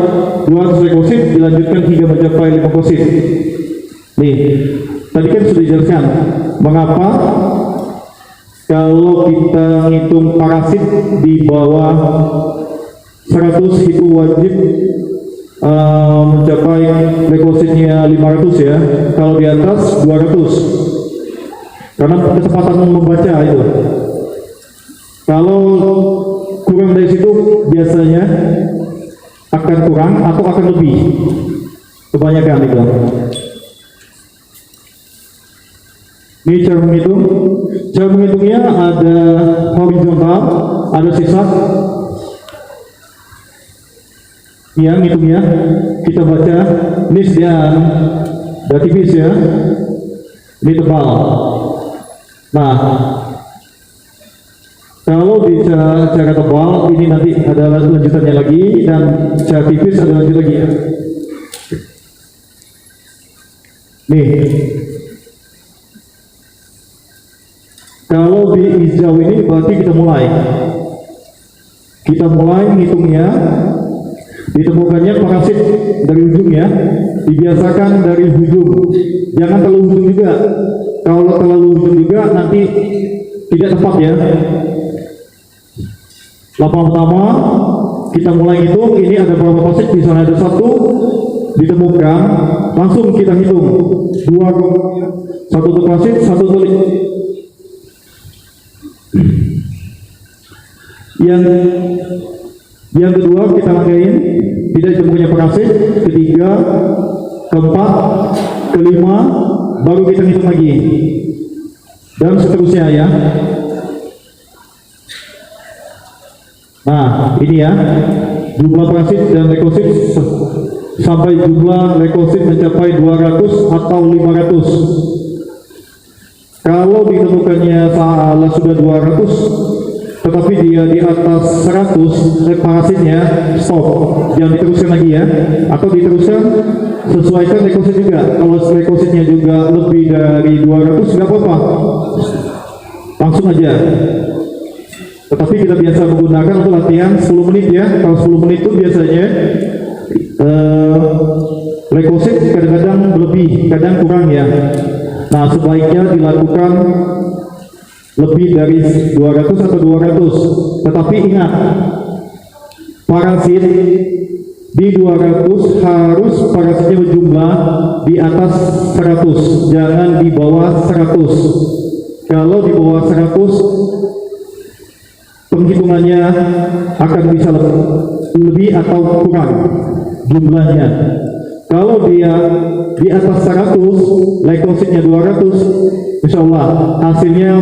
200 leukosit dilanjutkan hingga mencapai 5 leukosit. Nih, tadi kan sudah dijelaskan mengapa kalau kita ngitung parasit di bawah 100 itu wajib mencapai leukositnya 500 ya, kalau di atas 200 karena kecepatan membaca itu. Kalau kurang dari situ biasanya akan kurang atau akan lebih, kebanyakan itu. Ini cara menghitung. Cara menghitungnya ada horizontal, ada zigzag. Ya, ngitungnya kita baca ini sediaan udah tipis ya, ini tebal. Nah, kalau di cara tebal ini nanti ada lanjutannya lagi, dan cara tipis ada lanjut lagi ya. Nih, kalau di hijau ini berarti kita mulai ngitungnya. Ditemukannya parasit dari ujungnya, dibiasakan dari ujung, jangan terlalu ujung juga. Kalau terlalu ujung juga nanti tidak tepat ya. Lapangan pertama kita mulai hitung, ini ada berapa parasit, di sana ada 1, ditemukan, langsung kita hitung 2, 1 untuk parasit, 1 untuk yang kedua kita langgain, tidak ditemukannya parasit, ketiga, keempat, kelima, baru kita hitung lagi, dan seterusnya ya. Nah, ini ya, jumlah parasit dan leukosit sampai jumlah leukosit mencapai 200 atau 500. Kalau ditemukannya sudah 200, tetapi dia di atas 100, parasitnya stop, jangan diteruskan lagi ya, atau diteruskan sesuaikan leukosit juga. Kalau leukositnya juga lebih dari 200, nggak apa-apa, langsung aja. Tetapi kita biasa menggunakan untuk latihan 10 menit ya. Kalau 10 menit itu biasanya leukosit kadang-kadang lebih, kadang kurang ya. Nah, sebaiknya dilakukan lebih dari 200 atau 200. Tetapi ingat, parasit di 200 harus parasitnya berjumlah di atas 100, jangan di bawah 100. Kalau di bawah 100, penghitungannya akan bisa lebih atau kurang jumlahnya. Kalau dia di atas 100, leukositnya 200, insya Allah hasilnya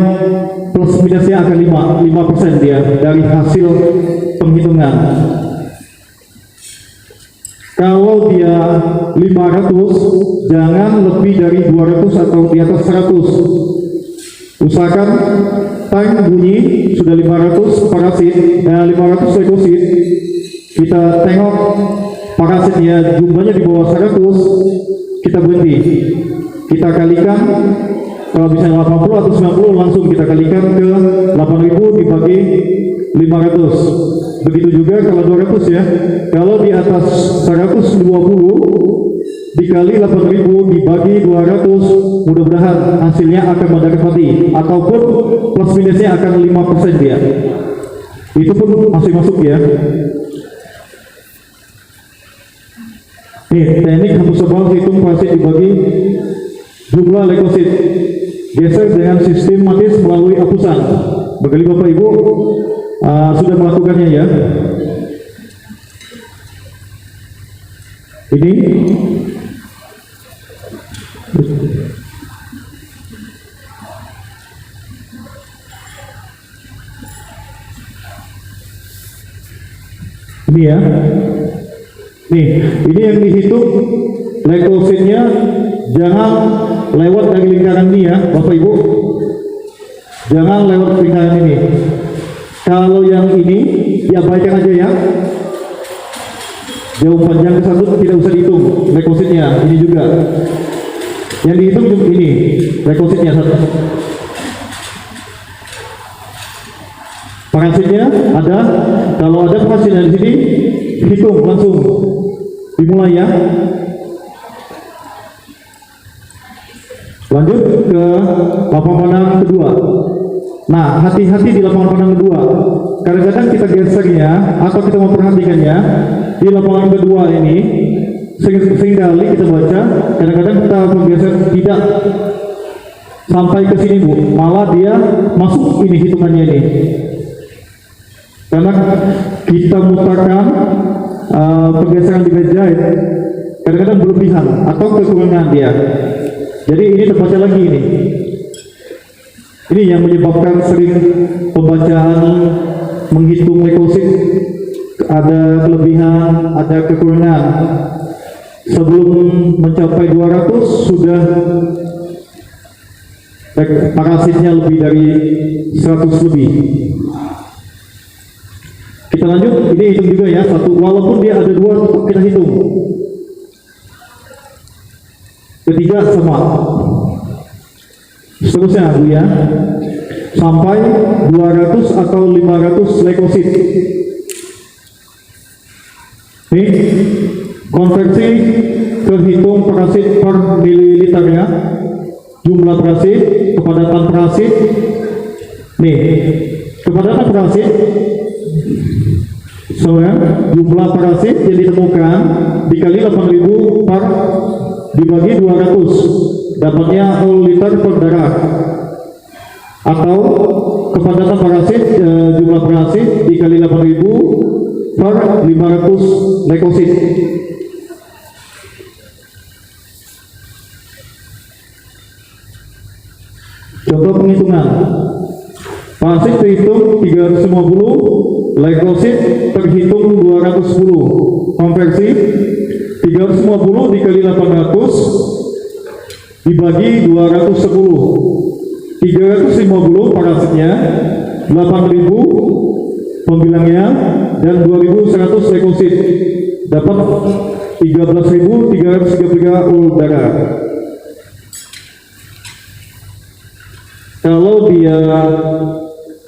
plus minusnya akan 5% dia dari hasil penghitungan. Kalau dia 500, jangan lebih dari 200 atau di atas 100. Usahakan time bunyi sudah 500 parasit, 500 leukosit, kita tengok parasitnya jumlahnya di bawah 100, kita berhenti, kita kalikan, kalau misalnya 80 atau 90 langsung kita kalikan ke 8000 dibagi 500. Begitu juga kalau 200 ya, kalau di atas 120 dikali 8000 dibagi 200, mudah-mudahan hasilnya akan mendekati ataupun plus minusnya akan 5% dia. Itu pun masih masuk ya. Nih, teknik hapus tebal hitung parasit dibagi jumlah leukosit. Geser dengan sistematis melalui hapusan. Bagi Bapak Ibu sudah melakukannya ya. Ini ya. Nih, ini yang dihitung leukositnya jangan lewat dari lingkaran ini ya, Bapak Ibu. Jangan lewat lingkaran ini. Kalau yang ini diabaikan aja ya. Jauh panjang ke satu tidak usah dihitung leukositnya. Ini juga. Yang dihitung ini leukositnya satu. Parasitnya ada, kalau ada parasit dari sini hitung langsung, dimulai ya. Lanjut ke lapangan pandang kedua. Nah, hati-hati di lapangan pandang kedua. Kadang-kadang kita gesernya atau kita memperhatikannya di lapangan kedua ini. Seringkali kita baca, kadang-kadang kita bergeser tidak sampai ke sini Bu, malah dia masuk ini hitungannya ini. Karena kita mutarkan pergeseran di jahit kadang-kadang berlebihan atau kekurangan dia. Jadi ini terbaca lagi ini. Ini yang menyebabkan sering pembacaan menghitung leukosit ada kelebihan, ada kekurangan. Sebelum mencapai 200 sudah parasitnya lebih dari 100 lebih. Kita lanjut, ini hitung juga ya, satu, walaupun dia ada dua tetap kita hitung. Ketiga sama. Seterusnya Bu ya, sampai 200 atau 500 leukosit. Ini konversi kehitung parasit per mililiter ya, jumlah parasit, kepadatan parasit. Nih, kepadatan parasit Misalnya jumlah parasit yang ditemukan dikali 8.000 per dibagi 200 dapatnya 0 liter per darah, atau kepadatan parasit jumlah parasit dikali 8.000 per 500 leukosit. Contoh penghitungan. Parasit terhitung 350, leukosit terhitung 210. Konversi 350 dikali 800 dibagi 210. 350 parasitnya, 8.000 pembilangnya, dan 2.100 leukosit. Dapat 13.333 ul darah. Kalau dia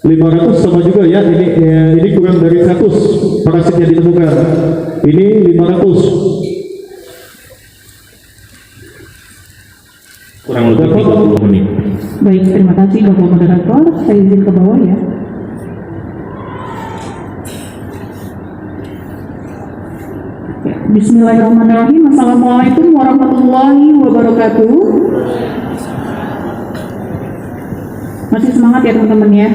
500 sama juga ya, ini kurang dari 100 parasit yang ditemukan. Ini 500. Kurang lebih 30 menit. Baik, terima kasih Bapak Moderator. Saya izin ke bawah ya. Bismillahirrahmanirrahim. Assalamualaikum warahmatullahi wabarakatuh. Masih semangat ya teman-teman ya.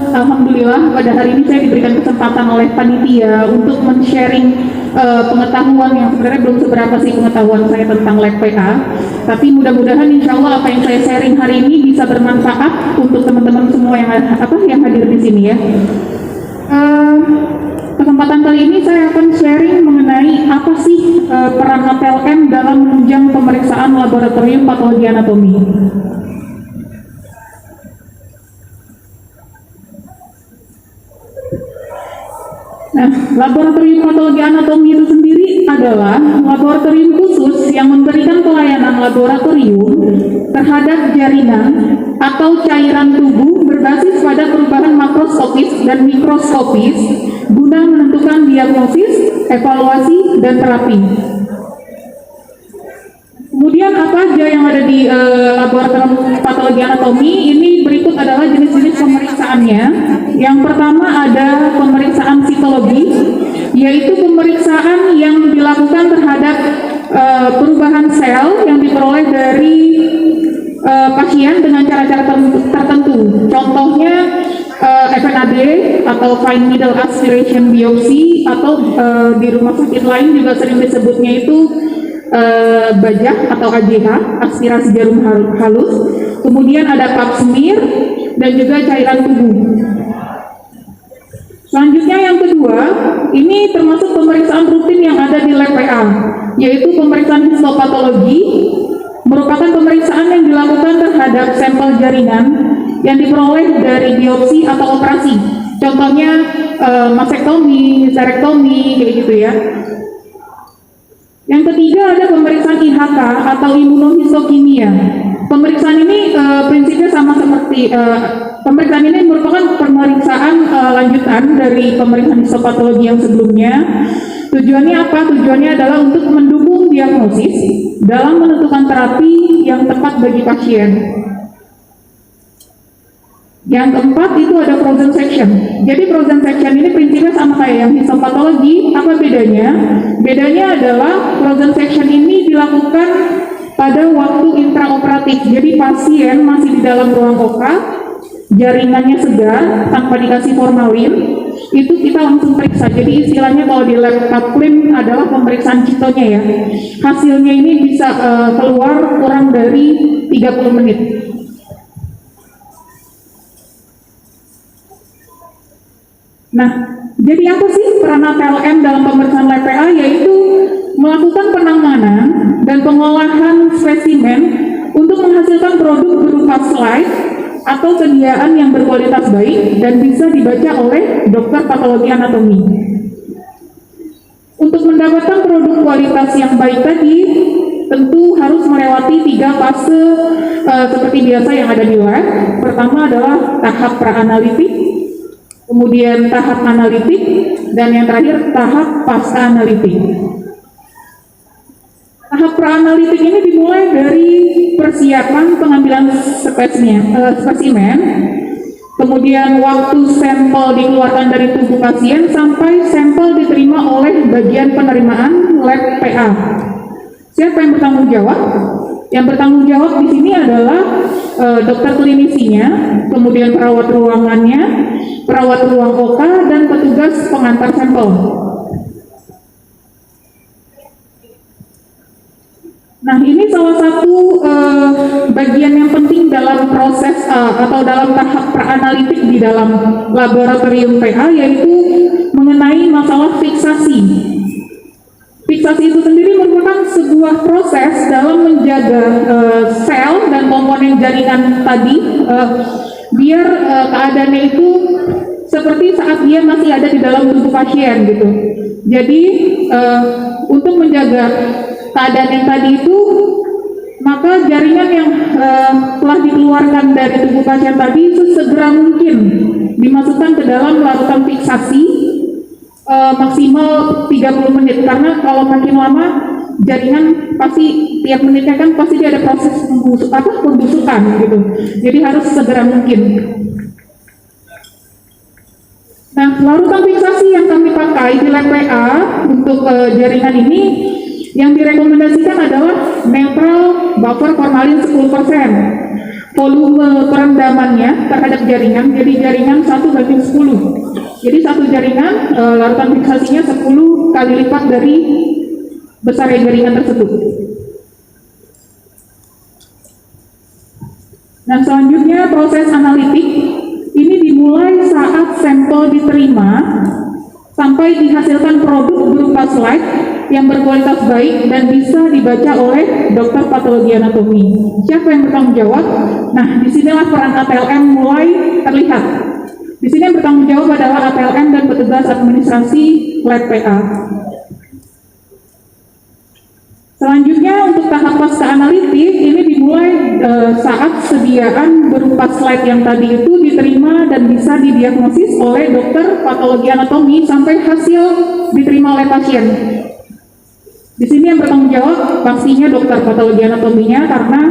Alhamdulillah pada hari ini saya diberikan kesempatan oleh panitia untuk men-sharing pengetahuan yang sebenarnya belum seberapa sih pengetahuan saya tentang lab PA, tapi mudah-mudahan insya Allah apa yang saya sharing hari ini bisa bermanfaat untuk teman-teman semua yang hadir di sini ya. Kesempatan kali ini saya akan sharing mengenai apa sih peran ATLM dalam menunjang pemeriksaan laboratorium patologi anatomi. Nah, laboratorium patologi anatomi itu sendiri adalah laboratorium khusus yang memberikan pelayanan laboratorium terhadap jaringan atau cairan tubuh berbasis pada perubahan makroskopis dan mikroskopis guna menentukan diagnosis, evaluasi, dan terapi. Kemudian apa aja yang ada di laboratorium patologi anatomi? Ini berikut adalah jenis-jenis pemeriksaannya. Yang pertama ada pemeriksaan sitologi, yaitu pemeriksaan yang dilakukan terhadap perubahan sel yang diperoleh dari pasien dengan cara-cara tertentu. Contohnya FNAD atau fine needle aspiration biopsi, atau di rumah sakit lain juga sering disebutnya itu bajak atau AJH, aspirasi jarum halus. Kemudian ada pap smear dan juga cairan tubuh. Selanjutnya yang kedua, ini termasuk pemeriksaan rutin yang ada di lab PA, yaitu pemeriksaan histopatologi, merupakan pemeriksaan yang dilakukan terhadap sampel jaringan yang diperoleh dari biopsi atau operasi. Contohnya mastektomi, hysterektomi, kayak gitu ya. Yang ketiga ada pemeriksaan IHK atau imunohistokimia. Pemeriksaan ini prinsipnya sama seperti pemeriksaan ini merupakan pemeriksaan lanjutan dari pemeriksaan histopatologi yang sebelumnya. Tujuannya apa? Tujuannya adalah untuk mendukung diagnosis dalam menentukan terapi yang tepat bagi pasien. Yang keempat itu ada frozen section. Jadi frozen section ini prinsipnya sama kayak yang histopatologi. Apa bedanya? Bedanya adalah frozen section ini dilakukan pada waktu intraoperatif. Jadi pasien masih di dalam ruang oka, jaringannya segar tanpa dikasih formalin, itu kita langsung periksa. Jadi istilahnya kalau di lab Kaplim adalah pemeriksaan citonya ya. Hasilnya ini bisa keluar kurang dari 30 menit. Nah, jadi apa sih peran ATLM dalam pemeriksaan lab PA? Yaitu melakukan penanganan dan pengolahan spesimen untuk menghasilkan produk berupa slide atau sediaan yang berkualitas baik dan bisa dibaca oleh dokter patologi anatomi. Untuk mendapatkan produk kualitas yang baik tadi, tentu harus melewati 3 fase seperti biasa yang ada di lab. Pertama adalah tahap pra-analitik, kemudian tahap analitik, dan yang terakhir tahap pasca analitik. Tahap pra-analitik ini dimulai dari persiapan pengambilan spesimen, kemudian waktu sampel dikeluarkan dari tubuh pasien sampai sampel diterima oleh bagian penerimaan lab PA. Siapa yang bertanggung jawab? Yang bertanggung jawab di sini adalah dokter klinisinya, kemudian perawat ruangannya, perawat ruang OK, dan petugas pengantar sampel. Nah, ini salah satu bagian yang penting dalam proses atau dalam tahap praanalitik di dalam laboratorium PA, yaitu mengenai masalah fiksasi. Fiksasi itu sendiri merupakan sebuah proses dalam menjaga sel dan komponen jaringan tadi biar keadaannya itu seperti saat dia masih ada di dalam tubuh pasien gitu. Jadi untuk menjaga keadaan yang tadi itu, maka jaringan yang telah dikeluarkan dari tubuh pasien tadi sesegera mungkin dimasukkan ke dalam larutan fiksasi maksimal 30 menit, karena kalau makin lama jaringan pasti tiap menitnya kan pasti dia ada proses pembusukan gitu. Jadi harus segera mungkin. Nah, larutan fiksasi yang kami pakai di lab PA untuk jaringan ini yang direkomendasikan adalah netral buffer formalin 10%. Volume perendamannya terhadap jaringan, jadi jaringan 1/10. Jadi satu jaringan larutan fiksasinya 10 kali lipat dari besarnya jaringan tersebut. Nah, selanjutnya proses analitik ini dimulai saat sampel diterima sampai dihasilkan produk berupa slide yang berkualitas baik dan bisa dibaca oleh dokter patologi anatomi. Siapa yang bertanggung jawab? Nah, disinilah peran ATLM mulai terlihat. Di sini yang bertanggung jawab adalah ATLM dan petugas administrasi lab PA. Selanjutnya untuk tahap pasca analitik ini dimulai saat sediaan berupa slide yang tadi itu diterima dan bisa didiagnosis oleh dokter patologi anatomi sampai hasil diterima oleh pasien. Di sini yang bertanggung jawab pastinya dokter patologi anatominya, karena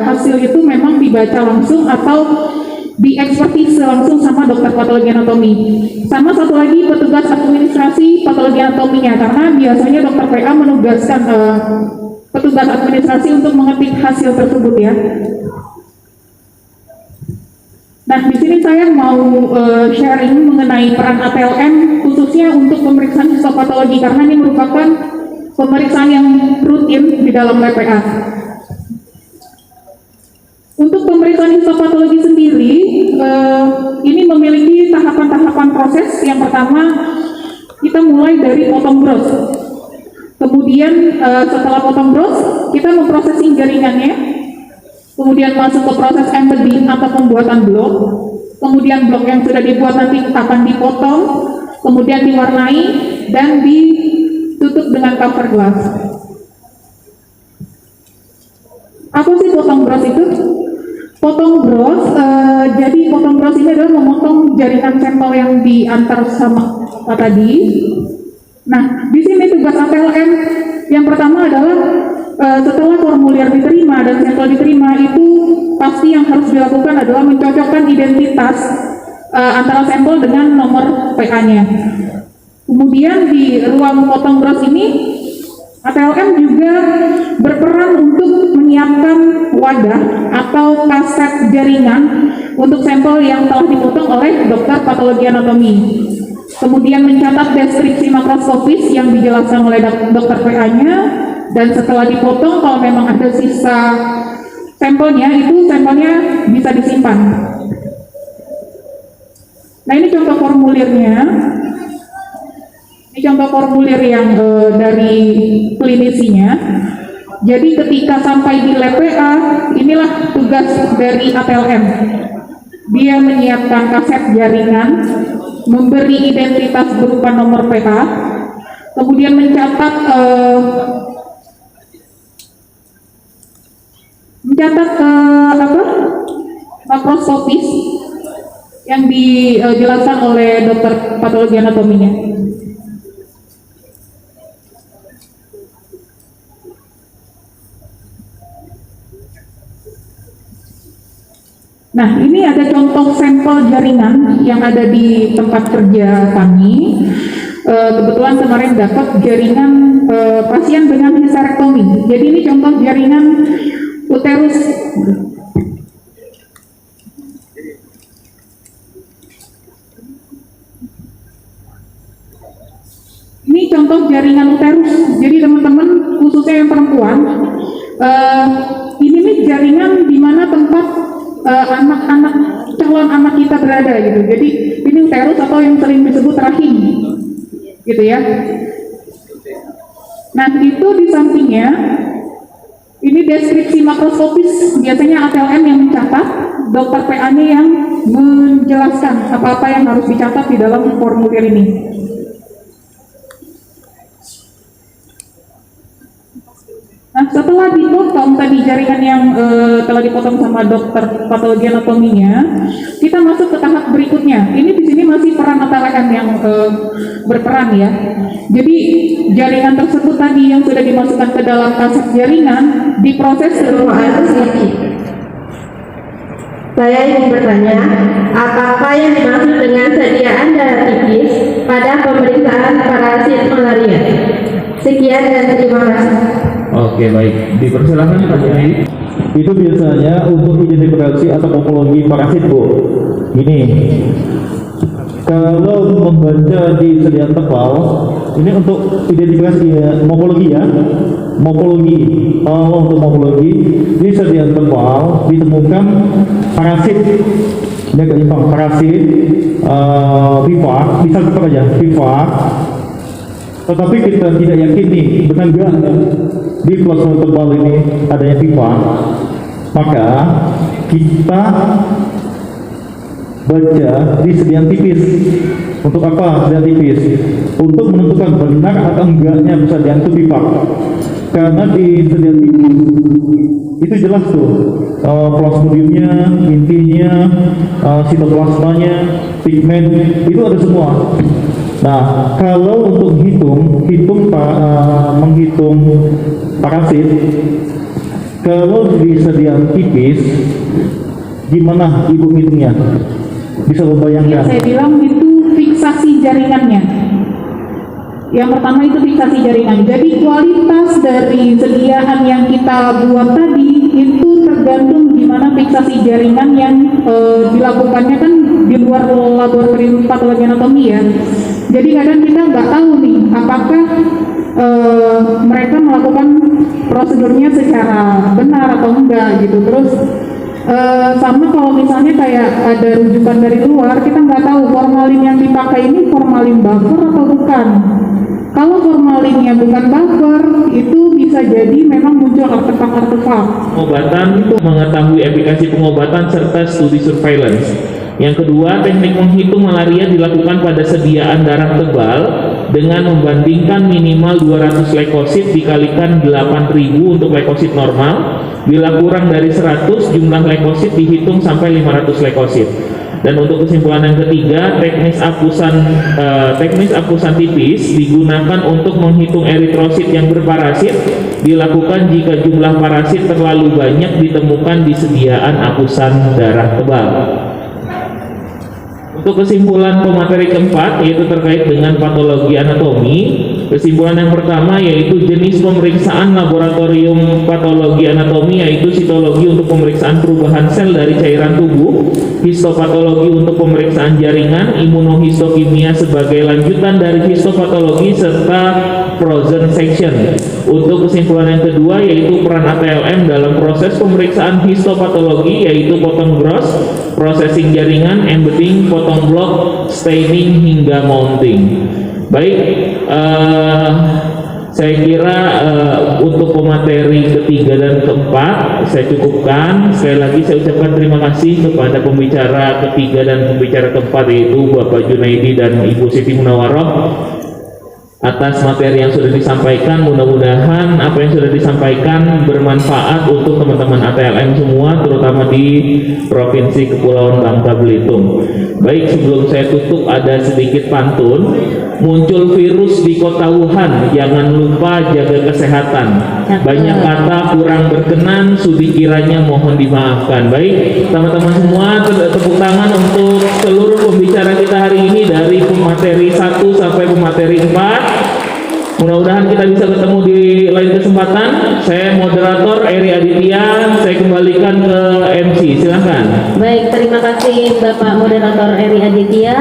hasil itu memang dibaca langsung atau diekspertise langsung sama dokter patologi anatomi. Sama satu lagi petugas administrasi patologi anatominya, karena biasanya dokter PA menugaskan petugas administrasi untuk mengetik hasil tersebut ya. Nah, di sini saya mau sharing mengenai peran ATLM khususnya untuk pemeriksaan histopatologi, karena ini merupakan pemeriksaan yang rutin di dalam lab PA. Untuk pemeriksaan histopatologi sendiri, ini memiliki tahapan-tahapan proses. Yang pertama, kita mulai dari potong bros. Kemudian setelah potong bros, kita memprosesing jaringannya. Kemudian masuk ke proses embedding atau pembuatan blok. Kemudian blok yang sudah dibuat nanti akan dipotong, kemudian diwarnai dan ditutup dengan cover glass. Apa sih potong bros itu? Potong bros, jadi potong bros ini adalah memotong jaringan sampel yang diantar sama tadi. Nah, di sini tugas ATLM yang pertama adalah setelah formulir diterima dan sampel diterima, itu pasti yang harus dilakukan adalah mencocokkan identitas antara sampel dengan nomor PA-nya. Kemudian di ruang potong bros ini ATLM juga berperan untuk menyiapkan wadah atau kaset jaringan untuk sampel yang telah dipotong oleh dokter patologi anatomi. Kemudian mencatat deskripsi makroskopis yang dijelaskan oleh dokter PA-nya, dan setelah dipotong kalau memang ada sisa sampelnya, itu sampelnya bisa disimpan. Nah, ini contoh formulirnya. Ini contoh formulir yang dari klinisinya. Jadi ketika sampai di lab PA, inilah tugas dari ATLM. Dia menyiapkan kaset jaringan, memberi identitas berupa nomor PA, kemudian mencatat makroskopis yang dijelaskan oleh dokter patologi anatominya. Nah, ini ada contoh sampel jaringan yang ada di tempat kerja kami. Kebetulan kemarin dapat jaringan pasien dengan histerektomi. Jadi ini contoh jaringan uterus. Ini contoh jaringan uterus. Jadi teman-teman, khususnya yang perempuan, ini nih jaringan di mana tempat anak-anak calon anak kita berada gitu. Jadi ini uterus atau yang sering disebut rahim, gitu ya. Nah itu di sampingnya, ini deskripsi makroskopis, biasanya ATLM yang mencatat, dokter PA-nya yang menjelaskan apa-apa yang harus dicatat di dalam formulir ini. Nah, setelah dipotong tadi jaringan yang telah dipotong sama dokter patologi anatominya, kita masuk ke tahap berikutnya. Ini di sini masih peran ATLM yang berperan ya. Jadi jaringan tersebut tadi yang sudah dimasukkan ke dalam kaset jaringan diproses Saya ingin bertanya, apakah yang dimaksud dengan sediaan darah tipis pada pemeriksaan parasit malaria? Sekian dan terima kasih. Oke, baik. Dipersilakan Pak Junaidi. Itu biasanya untuk identifikasi atau morfologi parasit, Bu. Ini kalau membaca di sediaan tebal, ini untuk identifikasi morfologi ya. Morfologi. Kalau untuk morfologi di sediaan tebal ditemukan parasit. Ini keimbang parasit, vivax, bisa tetap aja vivax. Tetapi kita tidak yakin nih, benar nggak di plasma tebal ini adanya vivax, maka kita baca di sediaan tipis. Untuk apa sediaan tipis? Untuk menentukan benar atau enggaknya sediaan itu vivax. Karena di sediaan tipis itu jelas tuh plasmodiumnya, intinya, sitoplasmanya, pigmen itu ada semua. Nah, kalau untuk menghitung parasit, kalau di sediaan tipis, gimana Ibu hitungnya? Bisa membayangkan? Saya bilang itu fiksasi jaringannya. Yang pertama itu fiksasi jaringan. Jadi kualitas dari sediaan yang kita buat tadi itu tergantung gimana fiksasi jaringan yang dilakukannya kan di luar laboratorium patologi anatomi ya. Jadi kadang kita nggak tahu nih apakah mereka melakukan prosedurnya secara benar atau enggak gitu. Terus sama kalau misalnya kayak ada rujukan dari luar, kita nggak tahu formalin yang dipakai ini formalin buffer atau bukan. Kalau formalinnya bukan buffer, itu bisa jadi memang muncul artefak-artefak. Pengobatan, mengetahui efikasi pengobatan serta studi surveillance. Yang kedua, teknik menghitung malaria dilakukan pada sediaan darah tebal dengan membandingkan minimal 200 leukosit dikalikan 8.000 untuk leukosit normal. Bila kurang dari 100, jumlah leukosit dihitung sampai 500 leukosit. Dan untuk kesimpulan yang ketiga, teknis apusan tipis digunakan untuk menghitung eritrosit yang berparasit, dilakukan jika jumlah parasit terlalu banyak ditemukan di sediaan apusan darah tebal. Untuk kesimpulan pemateri keempat, yaitu terkait dengan patologi anatomi. Kesimpulan yang pertama yaitu jenis pemeriksaan laboratorium patologi anatomi, yaitu sitologi untuk pemeriksaan perubahan sel dari cairan tubuh, histopatologi untuk pemeriksaan jaringan, imunohistokimia sebagai lanjutan dari histopatologi, serta frozen section. Untuk kesimpulan yang kedua yaitu peran ATLM dalam proses pemeriksaan histopatologi, yaitu potong gross, processing jaringan, embedding, potong blok, staining hingga mounting. Baik, saya kira untuk pemateri ketiga dan keempat saya cukupkan. Sekali lagi saya ucapkan terima kasih kepada pembicara ketiga dan pembicara keempat, yaitu Bapak Junaidi dan Ibu Siti Munawaroh. atas materi yang sudah disampaikan. Mudah-mudahan apa yang sudah disampaikan bermanfaat untuk teman-teman ATLM semua, terutama di Provinsi Kepulauan Bangka Belitung. Baik, sebelum saya tutup ada sedikit pantun. Muncul virus di kota Wuhan, jangan lupa jaga kesehatan. Banyak kata kurang berkenan, sudi kiranya mohon dimaafkan. Baik, teman-teman semua, tepuk tangan untuk seluruh pembicara kita hari ini dari pemateri 1 sampai pemateri 4. Mudah-mudahan kita bisa ketemu di lain kesempatan. Saya moderator Eri Aditya, saya kembalikan ke MC, silahkan. Baik, terima kasih Bapak Moderator Eri Aditya.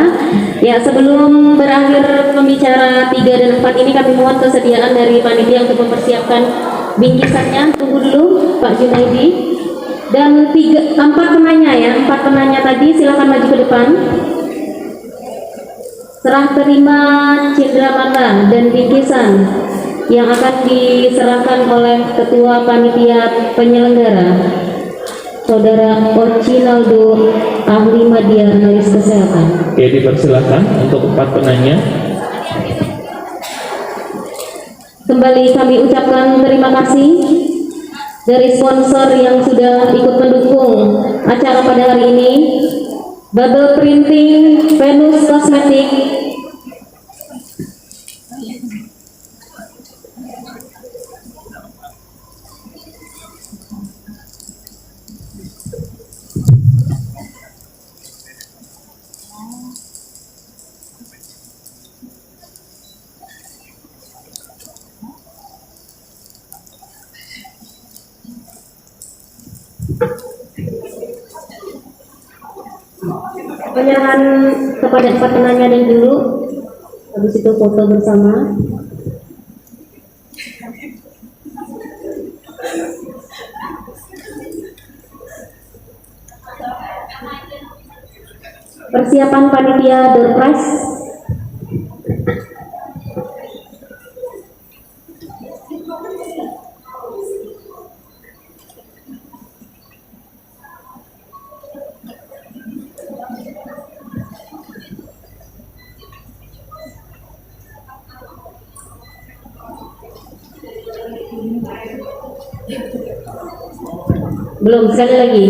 Ya, sebelum berakhir pembicara 3 dan 4 ini, kami mohon kesediaan dari panitia untuk mempersiapkan bingkisannya. Tunggu dulu Pak Junaidi. Dan 4 penanya ya, 4 penanya tadi silakan maju ke depan. Serah terima cindera mata dan bingkisan yang akan diserahkan oleh Ketua Panitia Penyelenggara, Saudara Ocinaldo, ahli media analis kesehatan. Oke, dipersilakan untuk 4 penanya. Kembali kami ucapkan terima kasih dari sponsor yang sudah ikut mendukung acara pada hari ini. Bubble Printing, Venus Kosmetik, penyerahan kepada 4 penanya dan dulu, habis itu foto bersama. Persiapan panitia door prize. Belum, sekali lagi.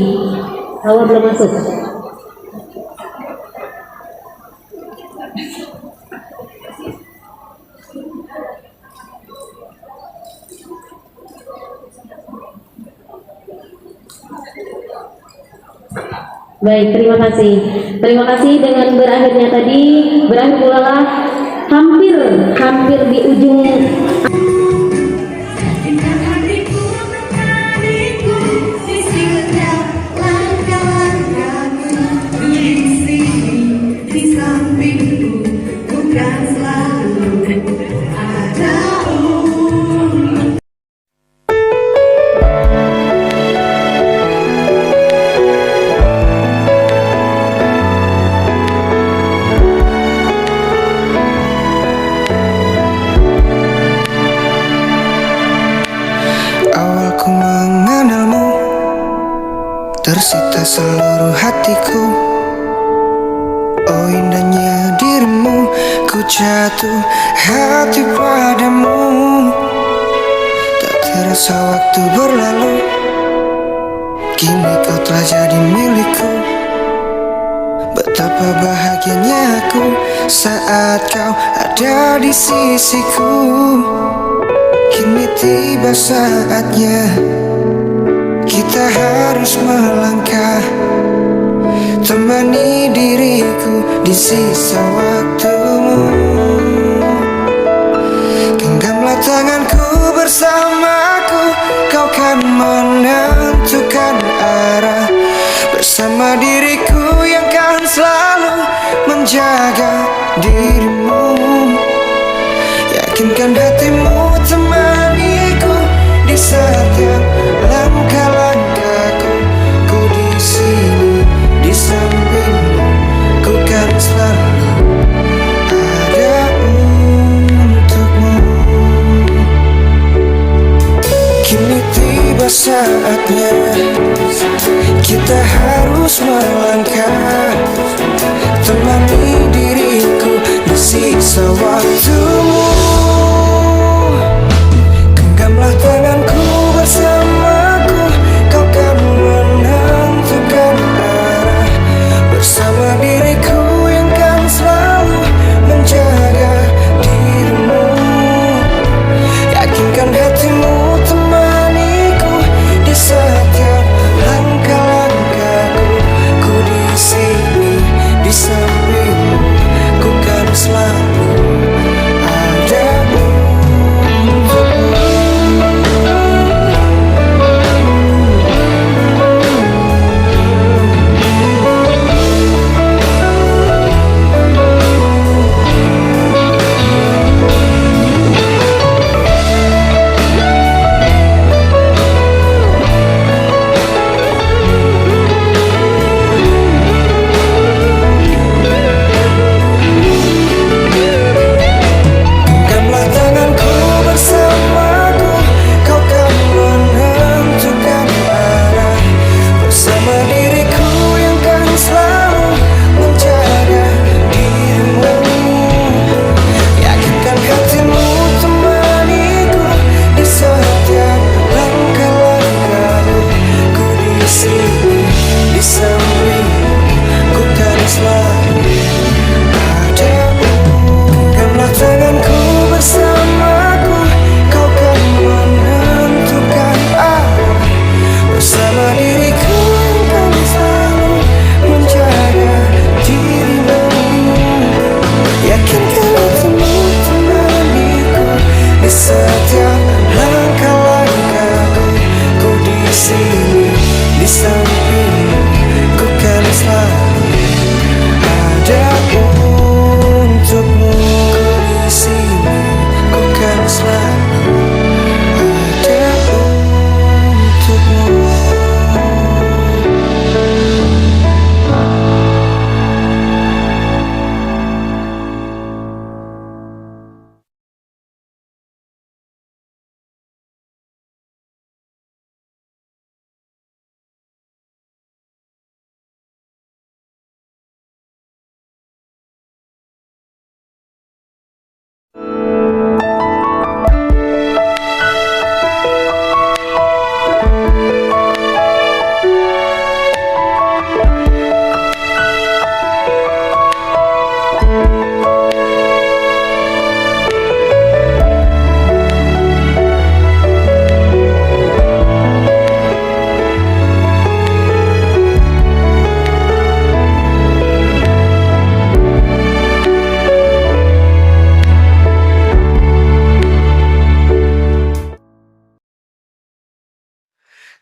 Hawa belum masuk. Baik, terima kasih. Terima kasih dengan berakhirnya tadi, berakhir pula lah hampir di ujung. Tersita seluruh hatiku, oh indahnya dirimu, ku jatuh hati padamu. Tak terasa waktu berlalu, kini kau telah jadi milikku. Betapa bahagianya aku saat kau ada di sisiku. Kini tiba saatnya kita harus melangkah, temani diriku di sisa waktumu. Genggamlah tanganku bersamaku, kau kan menentukan arah. Bersama diriku yang kan selalu menjaga dirimu. Yakinkan hatimu, temaniku di setiap langkah-langkahku. Ku di sini di sampingmu, ku kan selalu ada untukmu. Kini tiba saatnya kita harus melangkah, temani diriku di sisa waktumu.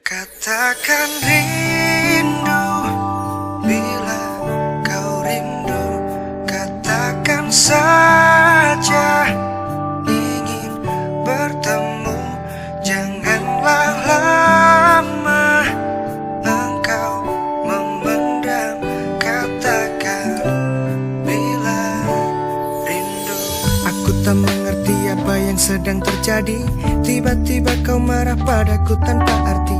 Katakan rindu bila kau rindu, katakan saja ingin bertemu. Janganlah lama engkau memendam, katakan bila rindu. Aku tak mengerti apa yang sedang terjadi. Tiba-tiba kau marah padaku tanpa arti.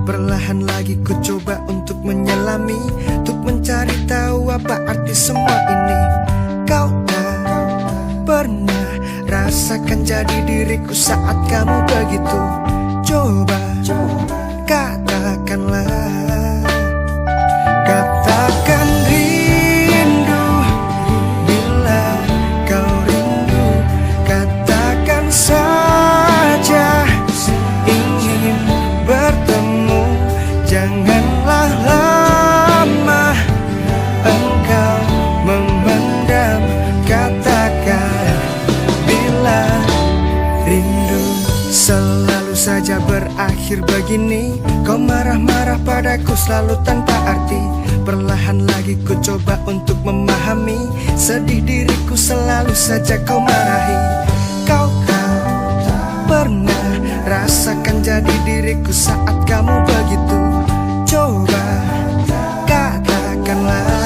Perlahan lagi ku coba untuk menyelami, untuk mencari tahu apa arti semua ini. Kau tak pernah rasakan jadi diriku saat kamu begitu. Coba katakanlah, katakan rindu bila kau rindu, katakan saja ingin bertemu. Janganlah lama engkau memendam, katakan bila rindu. Selalu saja berakhir begini, kau marah-marah padaku selalu tanpa arti. Perlahan lagi ku coba untuk memahami, sedih diriku selalu saja kau marahi. Kau tak pernah rasakan jadi diriku saat kamu begitu. Coba katakanlah.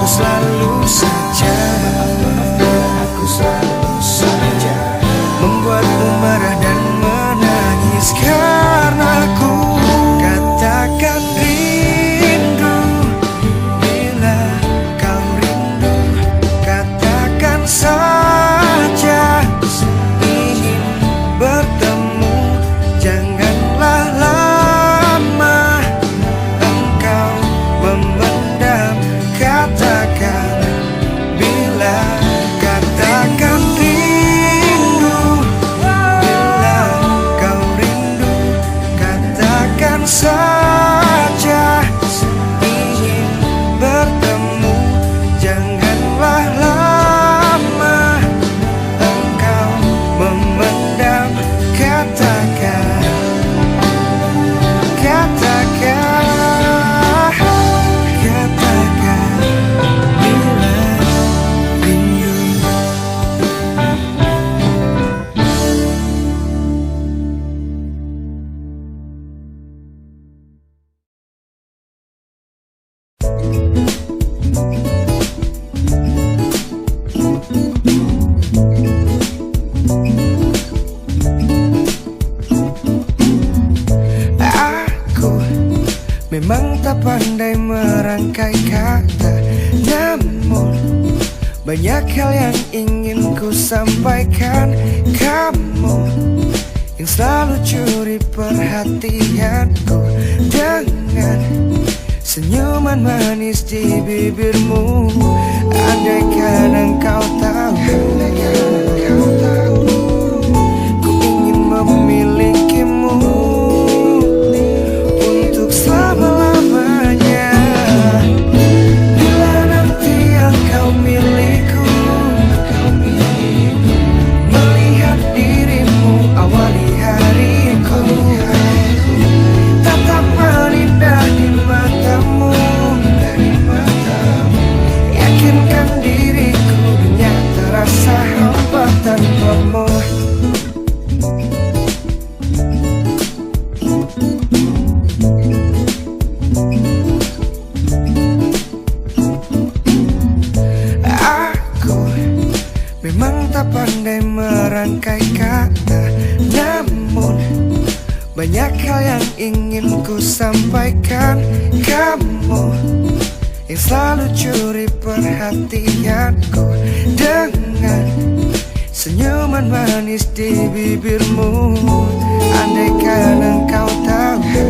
Selalu saja membuatmu marah dan menangis karenaku. Katakan rindu bila kau rindu, katakan saja ingin bertemu. Janganlah lama engkau memendam, katakan bila, katakan rindu bila kau rindu, katakan saja ingin bertemu. Janganlah lama engkau memendam, katakan, katakan. Memang tak pandai merangkai kata, namun banyak hal yang ingin ku sampaikan. Kamu yang selalu curi perhatianku dengan senyuman manis di bibirmu. Andaikan engkau tahu, ku ingin memilikimu untuk selama-lamanya. Bila nanti engkau milikku, melihat dirimu awali hariku, tatap menindah di matamu, yakinkan diriku dunia terasa hampa tanpamu. Aku memang tak pandai merangkai kata, namun banyak hal yang ingin ku sampaikan. Kamu yang selalu curi perhatianku dengan senyuman manis di bibirmu. Andaikan engkau tahu,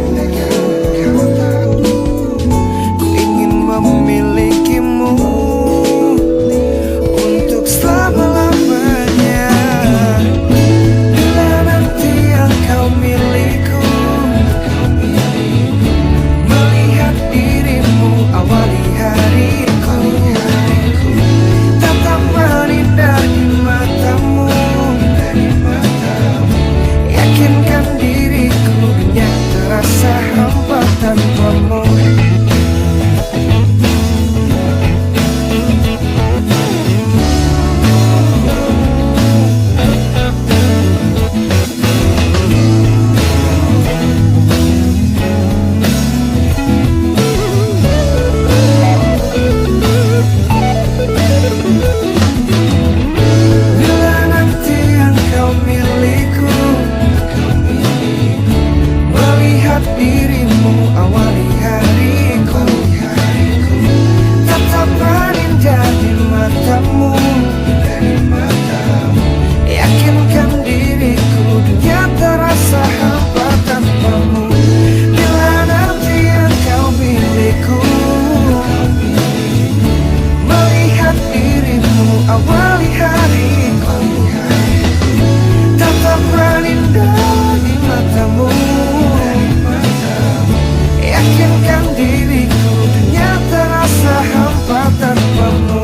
tanpamu. Bila nanti engkau milikku, melihat dirimu awali hariku, tatapan indah di matamu, yakinkan diriku dunia terasa hampa tanpamu. Bila nanti engkau milikku, melihat dirimu awali hariku, tatapan indah di matamu, yakinkan diriku dunia terasa hampa tanpamu.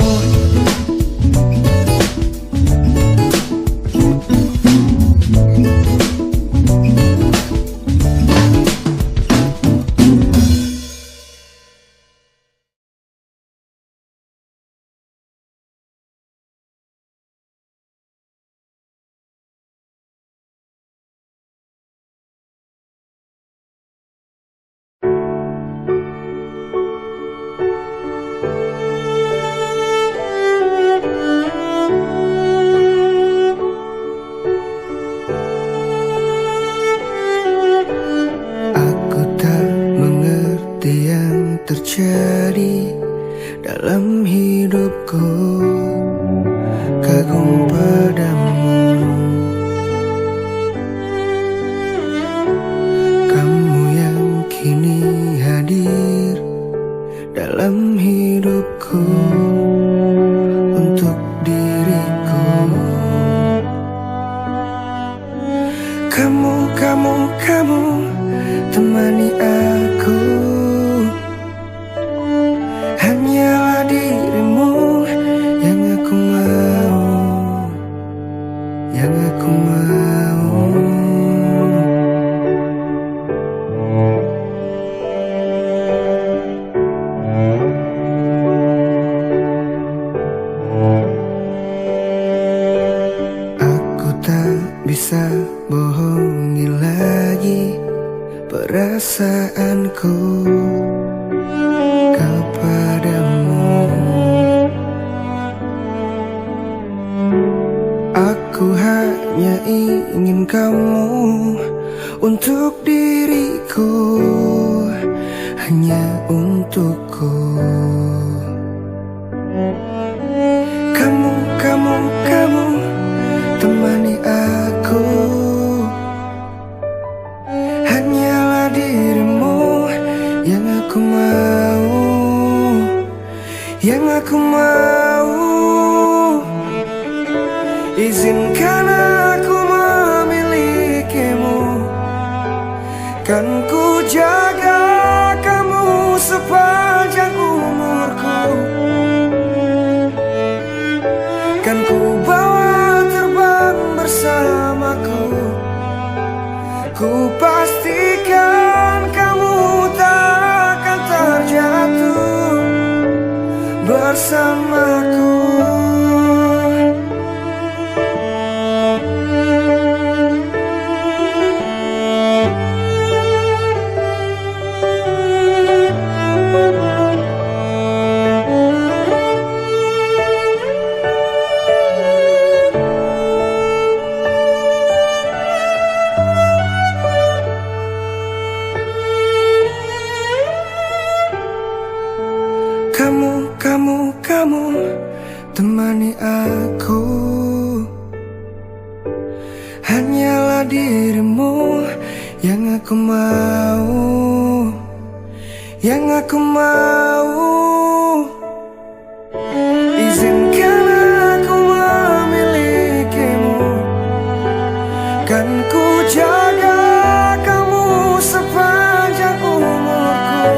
Aku tak mengerti yang terjadi dalam hidupku, kagum padamu. Kamu yang kini hadir dalam hidupku untuk diriku. Kamu temani aku, hanyalah dirimu yang aku mau, yang aku mau. Aku tak bisa bohongi lagi perasaanku kepadamu. Aku hanya ingin kamu untuk diriku, hanya untukku. Kamu temani aku, hanyalah dirimu yang aku mau, yang aku mau. Izinkan aku memilikimu, kan ku jaga kamu sepanjang umurku, kan ku bawa terbang bersamaku. Ku pastikan kamu tak akan terjatuh bersamaku. Kamu temani aku, hanyalah dirimu yang aku mau, yang aku mau. Izinkan aku memilikimu, kan ku jaga kamu sepanjang umurku,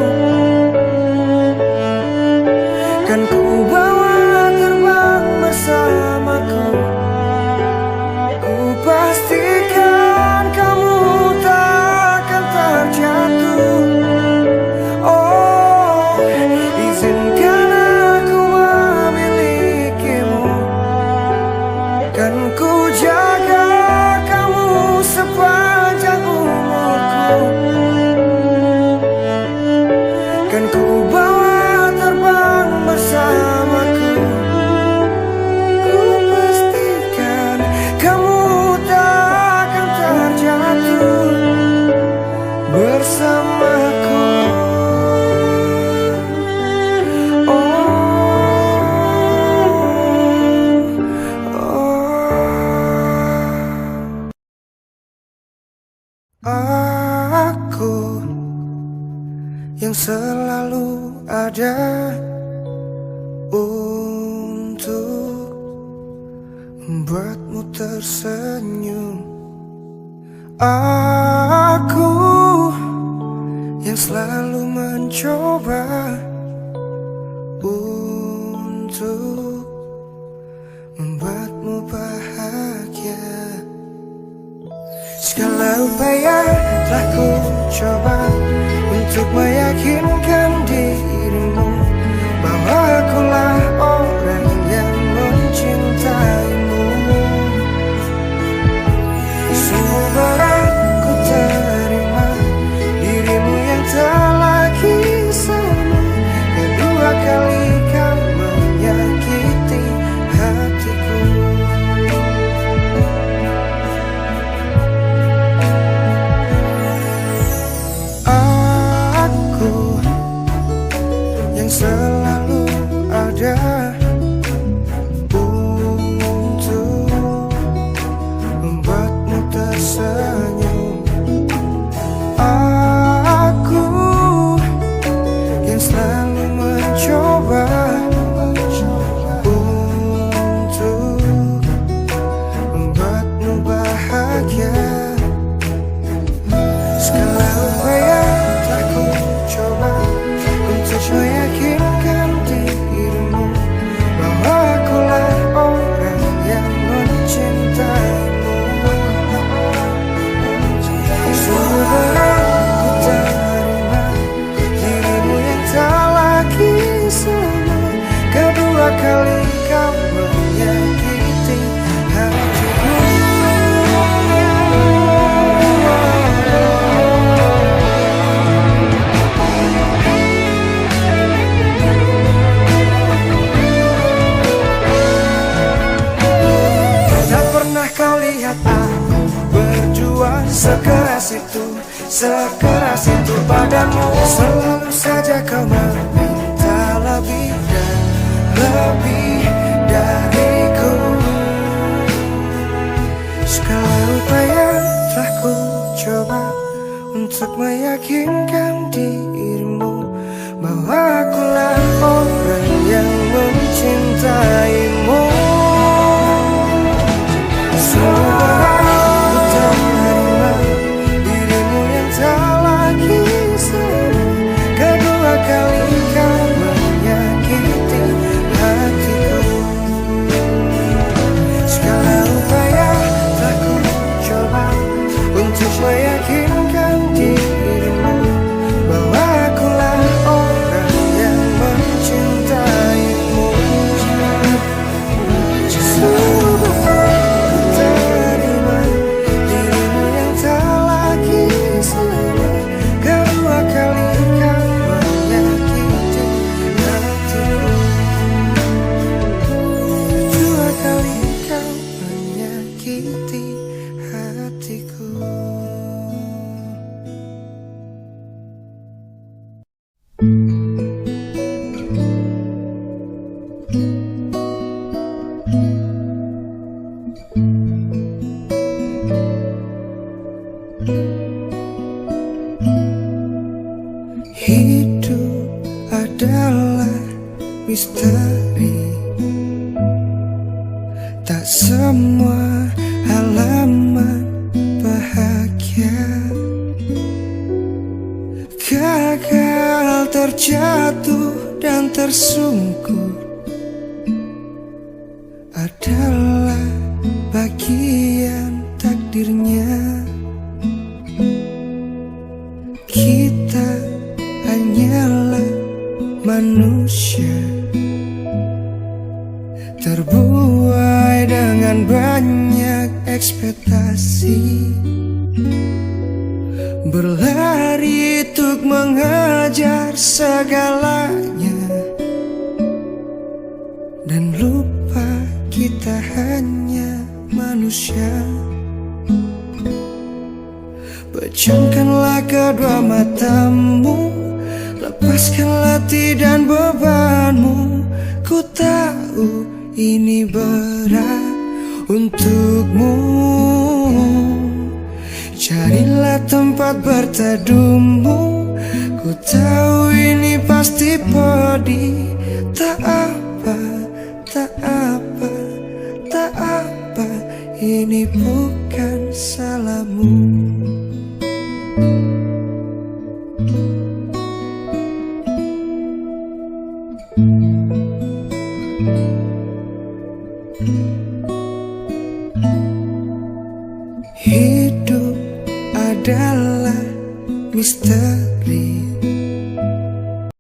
kan ku bawa terbang bersamaku. Ku pastikan kamu tak akan terjatuh bersamaku. Aku yang selalu ada untuk membuatmu tersenyum. Aku yang selalu mencoba untuk membuatmu bahagia. Segala upaya telah ku coba untuk meyakinkan dirimu bahwa akulah orang yang mencintaimu. Sungguh berat ku terima dirimu yang tak lagi sama. Kedua kali kau menyakiti hatiku. Aku yang selalu ada untuk membuatmu tersenyum. Aku yang selalu mencoba untuk membuatmu bahagia. Segala upaya telah ku coba untuk meyakinkan dirimu bahwa akulah orang yang mencintaimu. Sungguh berat ku terima dirimu yang tak lagi sama. Kedua kali kau menyakiti hatiku. Tak pernah kau lihat aku berjuang sekeras itu padamu. Selalu saja kau meminta lebih dan lebih dariku. Segala upaya telah ku coba untuk meyakinkan dirimu bahwa akulah orang yang mencintaimu. Semua ku terima dirimu yang tak lagi sama. Kedua kali kau menyakiti hatiku. Segala upaya telah ku coba untuk meyakinkan dirimu bahwa akulah orang yang mencintaimu. Hidup adalah misteri. Tak semua halaman bahagia. Gagal, terjatuh dan tersungkur adalah bagian takdirnya. Kita hanyalah manusia, terbuai dengan banyak ekspektasi, berlari untuk mengejar segalanya, dan lupa kita hanya manusia. Pejamkanlah kedua matamu, lepaskan letih dan bebanmu. Ku tahu ini berat untukmu. Carilah tempat berteduhmu, ku tahu ini pasti